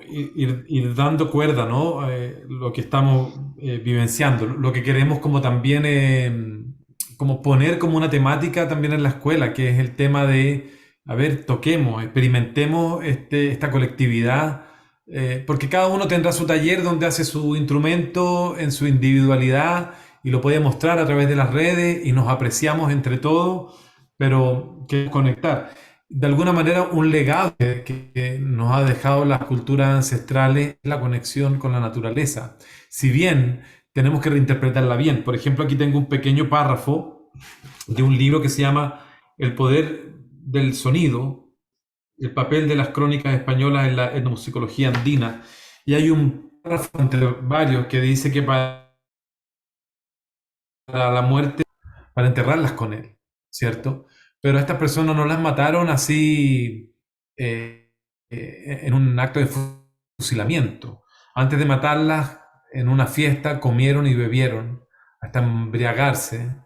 cuerda, ¿no? Lo que estamos vivenciando, lo que queremos como también como poner como una temática también en la escuela, que es el tema de, a ver, toquemos, experimentemos esta colectividad, porque cada uno tendrá su taller donde hace su instrumento en su individualidad y lo puede mostrar a través de las redes y nos apreciamos entre todos, pero queremos conectar. De alguna manera, un legado que nos ha dejado las culturas ancestrales es la conexión con la naturaleza. Si bien tenemos que reinterpretarla bien, por ejemplo, aquí tengo un pequeño párrafo de un libro que se llama El poder del sonido, el papel de las crónicas españolas en la etnomusicología andina. Y hay un párrafo entre varios que dice que para la muerte, para enterrarlas con él, ¿cierto? Pero a estas personas no las mataron así en un acto de fusilamiento. Antes de matarlas, en una fiesta, comieron y bebieron hasta embriagarse.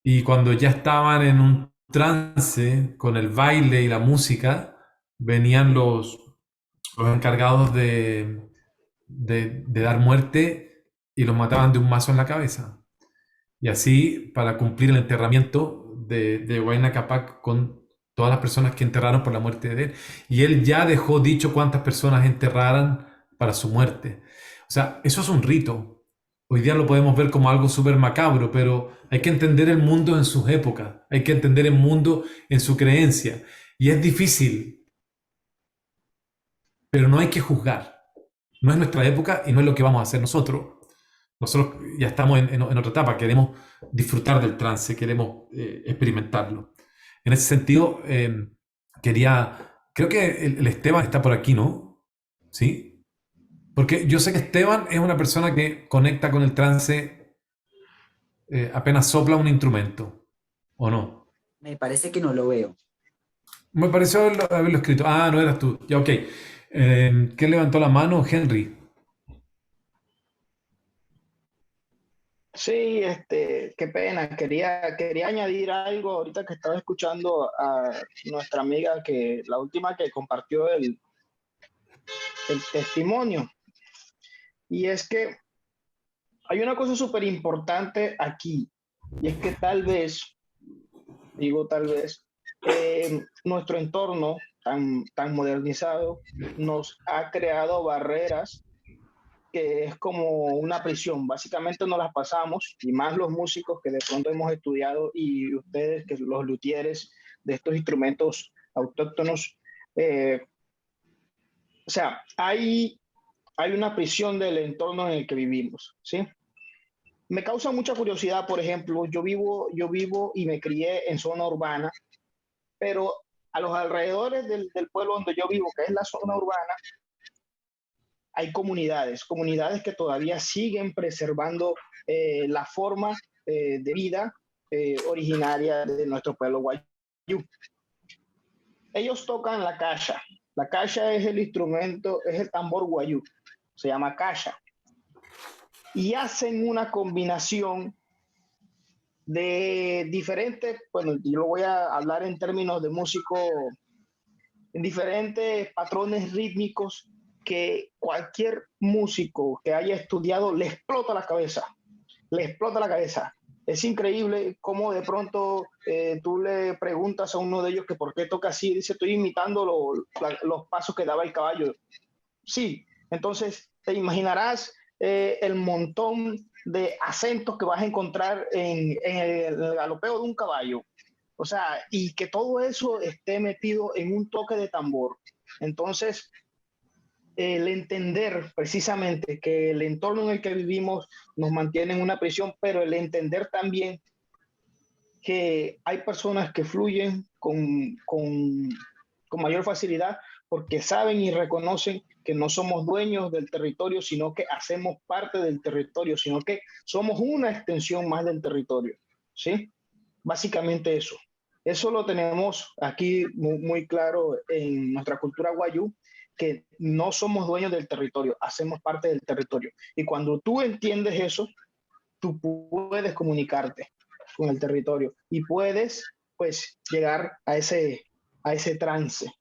Y cuando ya estaban en un trance con el baile y la música, venían los encargados de dar muerte y los mataban de un mazo en la cabeza. Y así, para cumplir el enterramiento de Huayna Capac con todas las personas que enterraron por la muerte de él. Y él ya dejó dicho cuántas personas enterraran para su muerte. O sea, eso es un rito. Hoy día lo podemos ver como algo súper macabro, pero hay que entender el mundo en sus épocas, hay que entender el mundo en su creencia. Y es difícil, pero no hay que juzgar. No es nuestra época y no es lo que vamos a hacer nosotros. Nosotros ya estamos en otra etapa, queremos disfrutar del trance, queremos experimentarlo. En ese sentido, creo que el Esteban está por aquí, ¿no? ¿Sí? Porque yo sé que Esteban es una persona que conecta con el trance apenas sopla un instrumento, ¿o no? Me parece que no lo veo. Me pareció haberlo escrito. Ah, no eras tú. Ya, ok. ¿Quién levantó la mano? Henry. Sí, qué pena. Quería añadir algo ahorita que estaba escuchando a nuestra amiga, que la última que compartió el testimonio. Y es que hay una cosa súper importante aquí, y es que tal vez, digo tal vez, nuestro entorno tan modernizado nos ha creado barreras que es como una prisión. Básicamente nos las pasamos, y más los músicos que de pronto hemos estudiado, y ustedes que los luthieres de estos instrumentos autóctonos. O sea, hay una prisión del entorno en el que vivimos, ¿sí? Me causa mucha curiosidad, por ejemplo, yo vivo y me crié en zona urbana, pero a los alrededores del pueblo donde yo vivo, que es la zona urbana, hay comunidades que todavía siguen preservando la forma de vida originaria de nuestro pueblo guayú. Ellos tocan la cacha. La cacha es el instrumento, es el tambor guayú, se llama cacha. Y hacen una combinación de diferentes, bueno, yo lo voy a hablar en términos de músico, en diferentes patrones rítmicos que cualquier músico que haya estudiado le explota la cabeza, le explota la cabeza. Es increíble cómo de pronto tú le preguntas a uno de ellos que por qué toca así, dice, estoy imitando los pasos que daba el caballo. Sí, entonces te imaginarás el montón de acentos que vas a encontrar en el galopeo de un caballo. O sea, y que todo eso esté metido en un toque de tambor. Entonces, el entender precisamente que el entorno en el que vivimos nos mantiene en una prisión, pero el entender también que hay personas que fluyen con mayor facilidad porque saben y reconocen que no somos dueños del territorio, sino que hacemos parte del territorio, sino que somos una extensión más del territorio, ¿sí? Básicamente eso. Eso lo tenemos aquí muy claro en nuestra cultura guayú, que no somos dueños del territorio, hacemos parte del territorio. Y cuando tú entiendes eso, tú puedes comunicarte con el territorio y puedes, pues, llegar a ese trance,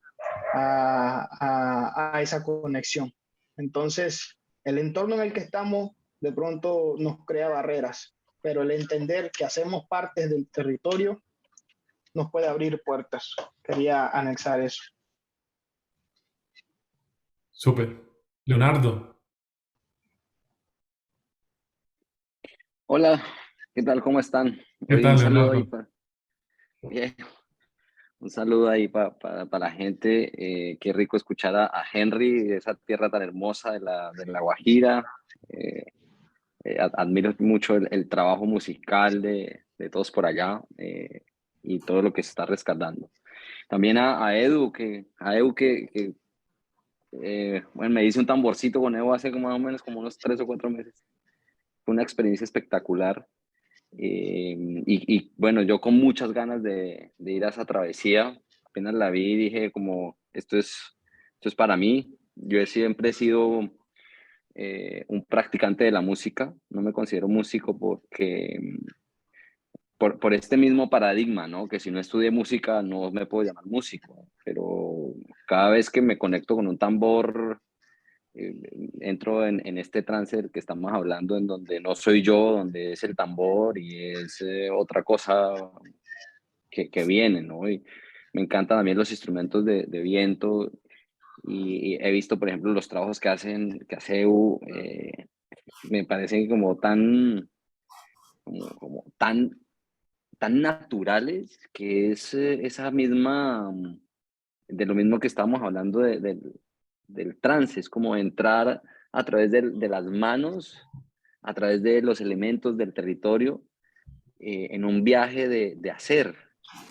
a esa conexión. Entonces, el entorno en el que estamos de pronto nos crea barreras, pero el entender que hacemos parte del territorio nos puede abrir puertas. Quería anexar eso. Súper. Leonardo. Hola, ¿qué tal? ¿Cómo están? ¿Qué Hoy tal, un saludo ahí Leonardo? para bien, un saludo ahí para la gente. Qué rico escuchar a Henry de esa tierra tan hermosa de la Guajira. Eh, admiro mucho el trabajo musical de todos por allá, y todo lo que se está rescatando. También a Edu, bueno, me hice un tamborcito con Edu hace como más o menos como unos 3 o 4 meses. Fue una experiencia espectacular. Bueno, yo con muchas ganas de ir a esa travesía, apenas la vi y dije como, esto es para mí. Siempre he sido un practicante de la música, no me considero músico porque por este mismo paradigma, ¿no? Que si no estudié música no me puedo llamar músico, pero cada vez que me conecto con un tambor, eh, entro en este trance del que estamos hablando, en donde no soy yo, donde es el tambor y es otra cosa que viene, ¿no? Y me encantan también los instrumentos de viento, y he visto, por ejemplo, los trabajos que hace Evo, me parecen como tan naturales, que es esa misma, de lo mismo que estábamos hablando del trance, es como entrar a través de las manos, a través de los elementos del territorio, en un viaje de hacer.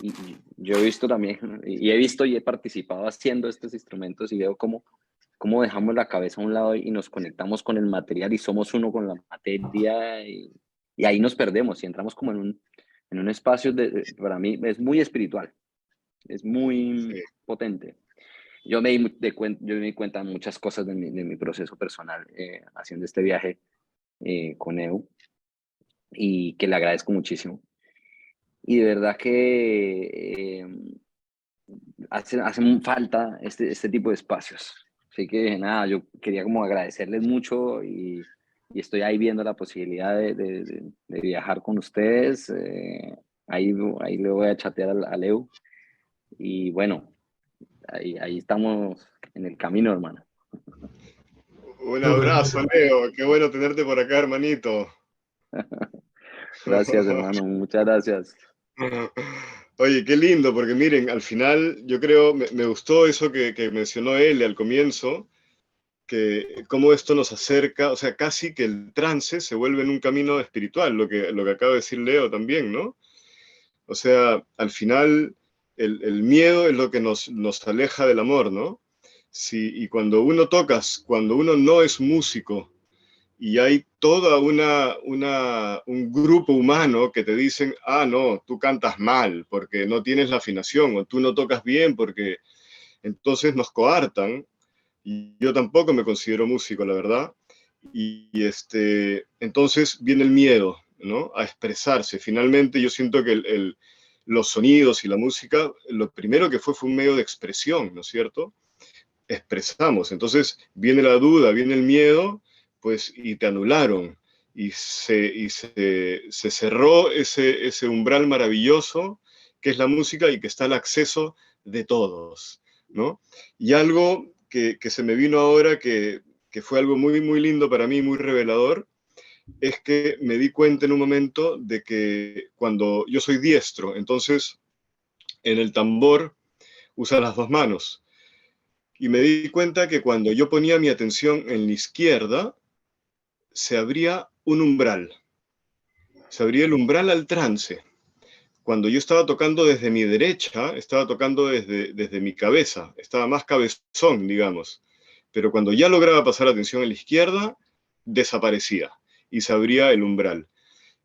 Y yo he visto también, y he visto y he participado haciendo estos instrumentos, y veo cómo dejamos la cabeza a un lado y nos conectamos con el material y somos uno con la materia, y ahí nos perdemos y entramos como en un espacio para mí es muy espiritual, es muy Sí. potente. Yo me di cuenta de muchas cosas de mi proceso personal, haciendo este viaje, con EU, y que le agradezco muchísimo. Y de verdad que hacen falta este tipo de espacios. Así que nada, yo quería como agradecerles mucho, y estoy ahí viendo la posibilidad de viajar con ustedes. Ahí le voy a chatear a Leo. Y bueno, ahí estamos en el camino, hermano. Un Súper, abrazo, súper. Leo. Qué bueno tenerte por acá, hermanito. Gracias, hermano. Muchas gracias. Oye, qué lindo, porque miren, al final yo creo, me gustó eso que mencionó él al comienzo, que cómo esto nos acerca, o sea, casi que el trance se vuelve en un camino espiritual, lo que acaba de decir Leo también, ¿no? O sea, al final el miedo es lo que nos aleja del amor, ¿no? Sí, y cuando uno no es músico, y hay toda un grupo humano que te dicen, ah, no, tú cantas mal porque no tienes la afinación, o tú no tocas bien porque entonces nos coartan, y yo tampoco me considero músico, la verdad, entonces viene el miedo, ¿no? A expresarse. Finalmente yo siento que los sonidos y la música, lo primero que fue un medio de expresión, ¿no es cierto? Expresamos. Entonces viene la duda, viene el miedo, pues, y te anularon. Y se cerró ese umbral maravilloso que es la música y que está al acceso de todos, ¿no? Y algo que se me vino ahora, que fue algo muy, muy lindo para mí, muy revelador, es que me di cuenta en un momento de que cuando yo soy diestro, entonces en el tambor usa las dos manos. Y me di cuenta que cuando yo ponía mi atención en la izquierda, se abría un umbral. Se abría el umbral al trance. Cuando yo estaba tocando desde mi derecha, estaba tocando desde mi cabeza. Estaba más cabezón, digamos. Pero cuando ya lograba pasar atención a la izquierda, desaparecía y se abría el umbral.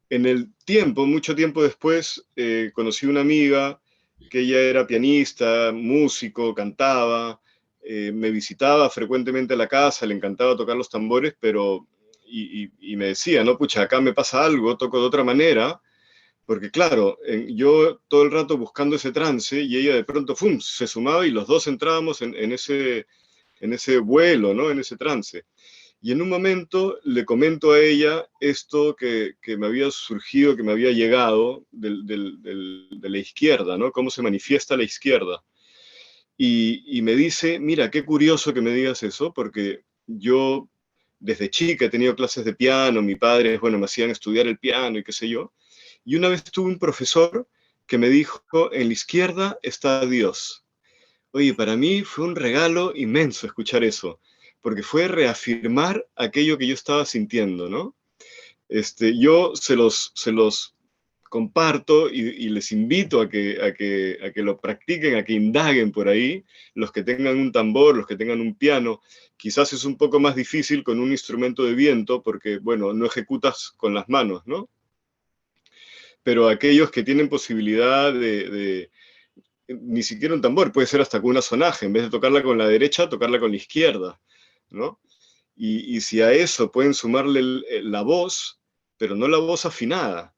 En el tiempo, mucho tiempo después, conocí una amiga que ella era pianista, músico, cantaba, me visitaba frecuentemente a la casa, le encantaba tocar los tambores, pero, y me decía, no, pucha, acá me pasa algo, toco de otra manera, porque claro, yo todo el rato buscando ese trance, y ella de pronto, ¡fum!, se sumaba y los dos entrábamos en ese vuelo, ¿no? En ese trance. Y en un momento le comento a ella esto que me había surgido, que me había llegado de la izquierda, ¿no? Cómo se manifiesta la izquierda. Y me dice, mira, qué curioso que me digas eso, porque yo desde chica he tenido clases de piano, mi padre, bueno, me hacían estudiar el piano y qué sé yo. Y una vez tuve un profesor que me dijo, en la izquierda está Dios. Oye, para mí fue un regalo inmenso escuchar eso, porque fue reafirmar aquello que yo estaba sintiendo, ¿no? Yo se los comparto y les invito a que lo practiquen, a que indaguen por ahí, los que tengan un tambor, los que tengan un piano. Quizás es un poco más difícil con un instrumento de viento porque, bueno, no ejecutas con las manos, ¿no? Pero aquellos que tienen posibilidad ni siquiera un tambor, puede ser hasta con una sonaja, en vez de tocarla con la derecha, tocarla con la izquierda, ¿no? Y si a eso pueden sumarle la voz, pero no la voz afinada,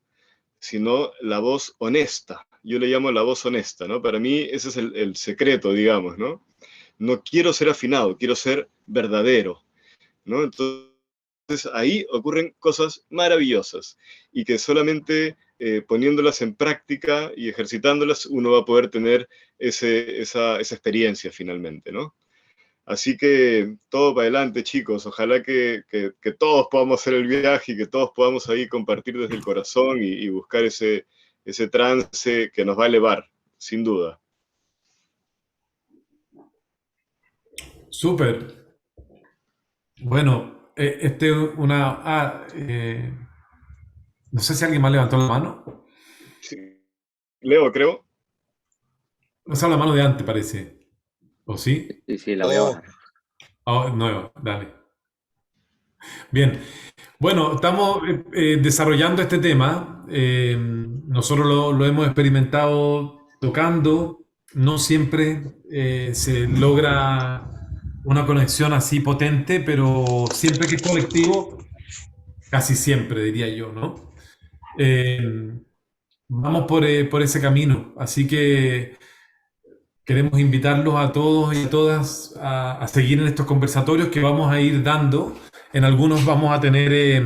sino la voz honesta. Yo le llamo la voz honesta, ¿no? Para mí ese es el secreto, digamos, ¿no? No quiero ser afinado, quiero ser verdadero, ¿no? Entonces ahí ocurren cosas maravillosas y que solamente poniéndolas en práctica y ejercitándolas uno va a poder tener esa experiencia finalmente, ¿no? Así que todo para adelante, chicos. Ojalá que todos podamos hacer el viaje y que todos podamos ahí compartir desde el corazón y buscar ese trance que nos va a elevar, sin duda. Súper. Bueno, no sé si alguien más levantó la mano. Sí. Leo, creo. No sé, la mano de antes parece. ¿O sí? Sí, sí, la voy a bajar. Nueva, dale. Bien. Bueno, estamos desarrollando este tema. Nosotros lo hemos experimentado tocando. No siempre se logra una conexión así potente, pero siempre que es colectivo, casi siempre, diría yo, ¿no? Vamos por ese camino. Así que queremos invitarlos a todos y a todas a seguir en estos conversatorios que vamos a ir dando. En algunos vamos a tener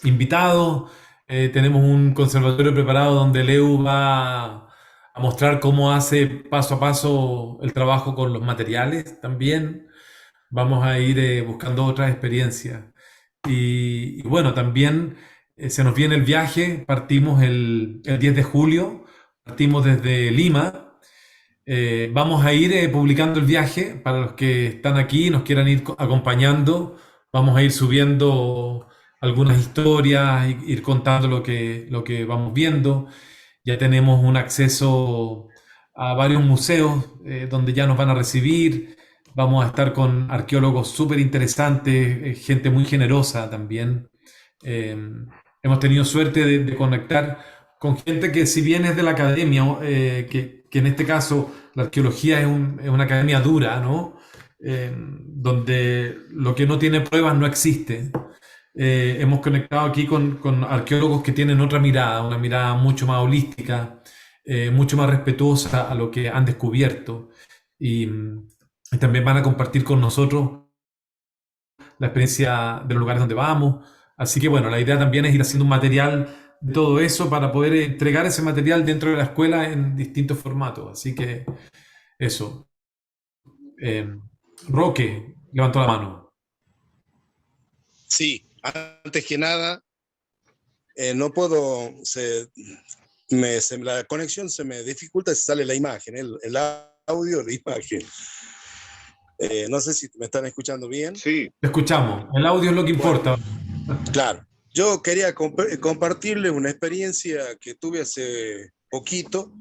invitados. Tenemos un conservatorio preparado donde Leo va a mostrar cómo hace paso a paso el trabajo con los materiales también. Vamos a ir buscando otras experiencias. Y bueno, también se nos viene el viaje. Partimos el 10 de julio. Partimos desde Lima. Vamos a ir publicando el viaje para los que están aquí y nos quieran ir acompañando. Vamos a ir subiendo algunas historias, ir contando lo que vamos viendo. Ya tenemos un acceso a varios museos donde ya nos van a recibir. Vamos a estar con arqueólogos súper interesantes, gente muy generosa también. Eh, Hemos tenido suerte de conectar con gente que si bien es de la academia, que en este caso la arqueología es una academia dura, ¿no? Donde lo que no tiene pruebas no existe. Hemos conectado aquí con arqueólogos que tienen otra mirada, una mirada mucho más holística, mucho más respetuosa a lo que han descubierto. Y también van a compartir con nosotros la experiencia de los lugares donde vamos. Así que bueno, la idea también es ir haciendo un material de todo eso para poder entregar ese material dentro de la escuela en distintos formatos. Así que eso. Roque levantó la mano. Sí, antes que nada, no puedo, la conexión se me dificulta si sale la imagen, el audio, la imagen. No sé si me están escuchando bien. Sí. Te escuchamos. El audio es lo que importa. Claro. Yo quería compartirles una experiencia que tuve hace poquito.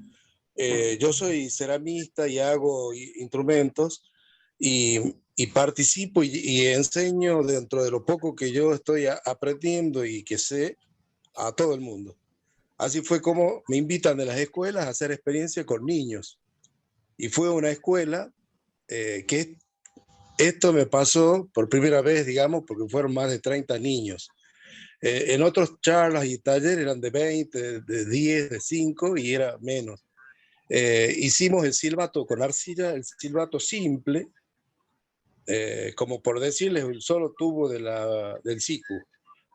Yo soy ceramista y hago instrumentos y participo y enseño dentro de lo poco que yo estoy aprendiendo y que sé a todo el mundo. Así fue como me invitan de las escuelas a hacer experiencia con niños. Y fue una escuela que esto me pasó por primera vez, digamos, porque fueron más de 30 niños. En otras charlas y talleres eran de 20, de 10, de 5 y era menos. Hicimos el silbato con arcilla, el silbato simple, como por decirles, el solo tubo del siku,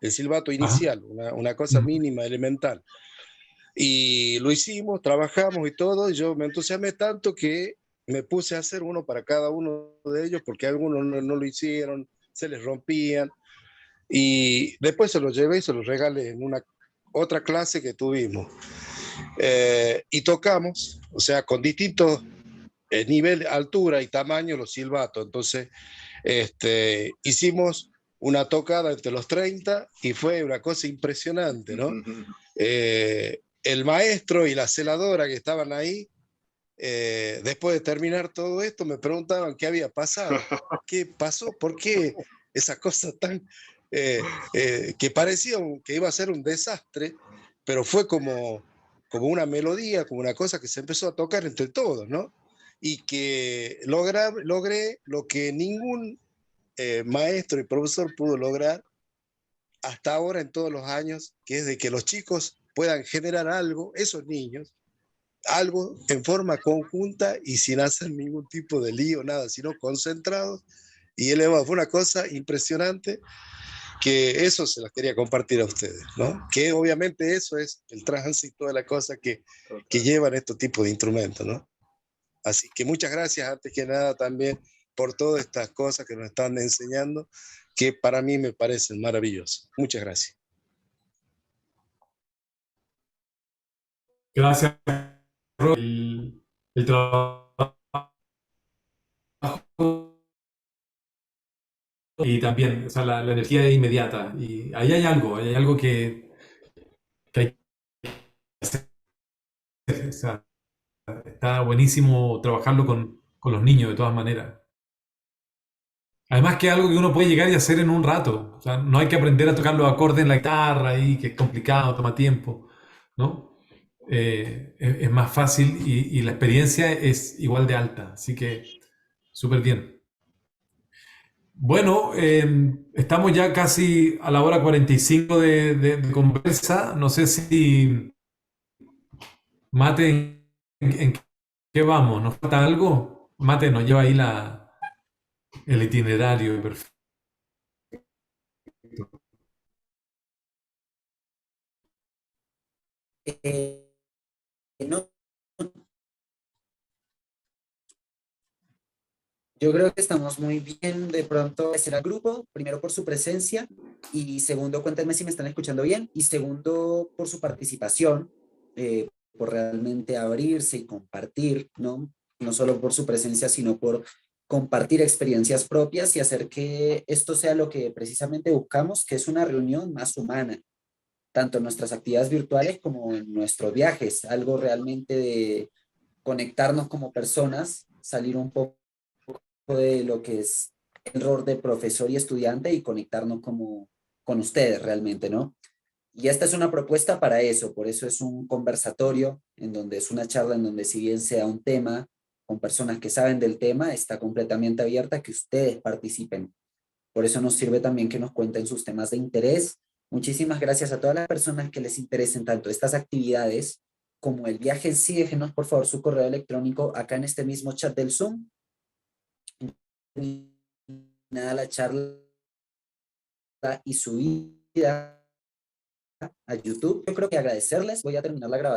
el silbato inicial, una cosa mínima, elemental. Y lo hicimos, trabajamos y todo, y yo me entusiasmé tanto que me puse a hacer uno para cada uno de ellos, porque algunos no lo hicieron, se les rompían, y después se los llevé y se los regalé en una otra clase que tuvimos. Y tocamos, o sea, con distintos nivel, altura y tamaño los silbatos. Entonces, hicimos una tocada entre los 30 y fue una cosa impresionante, ¿no? El maestro y la celadora que estaban ahí, después de terminar todo esto, me preguntaban qué había pasado, qué pasó, por qué esa cosa tan... que parecía que iba a ser un desastre, pero fue como una melodía, como una cosa que se empezó a tocar entre todos, ¿no? Y que logré lo que ningún maestro y profesor pudo lograr hasta ahora en todos los años, que es de que los chicos puedan generar algo, esos niños, algo en forma conjunta y sin hacer ningún tipo de lío, nada, sino concentrados y elevados. Fue una cosa impresionante que eso se las quería compartir a ustedes, ¿no? Que obviamente eso es el tránsito de la cosa que llevan estos tipos de instrumentos, ¿no? Así que muchas gracias antes que nada también por todas estas cosas que nos están enseñando, que para mí me parecen maravillosas. Muchas gracias. Gracias, el trabajo y también, o sea, la energía es inmediata. Y ahí hay algo que hay que hacer. O sea, está buenísimo trabajarlo con los niños de todas maneras. Además que es algo que uno puede llegar y hacer en un rato. O sea, no hay que aprender a tocar los acordes en la guitarra ahí, que es complicado, toma tiempo, ¿no? Es más fácil y la experiencia es igual de alta. Así que súper bien. Bueno, estamos ya casi a la hora 45 de conversa. No sé si Mate, ¿en qué vamos? ¿Nos falta algo? Mate nos lleva ahí el itinerario. Perfecto. No, yo creo que estamos muy bien. De pronto agradecer al grupo, primero por su presencia y segundo, cuéntenme si me están escuchando bien, y segundo, por su participación, por realmente abrirse y compartir, ¿no? No solo por su presencia, sino por compartir experiencias propias y hacer que esto sea lo que precisamente buscamos, que es una reunión más humana, tanto en nuestras actividades virtuales como en nuestros viajes, algo realmente de conectarnos como personas, salir un poco de lo que es el rol de profesor y estudiante y conectarnos como con ustedes realmente, ¿no? Y esta es una propuesta para eso, por eso es un conversatorio, en donde es una charla en donde si bien sea un tema con personas que saben del tema, está completamente abierta a que ustedes participen. Por eso nos sirve también que nos cuenten sus temas de interés. Muchísimas gracias a todas las personas que les interesen tanto estas actividades como el viaje en sí. Déjenos por favor su correo electrónico acá en este mismo chat del Zoom. Nada, la charla y subida a YouTube. Yo creo que agradecerles. Voy a terminar la grabación.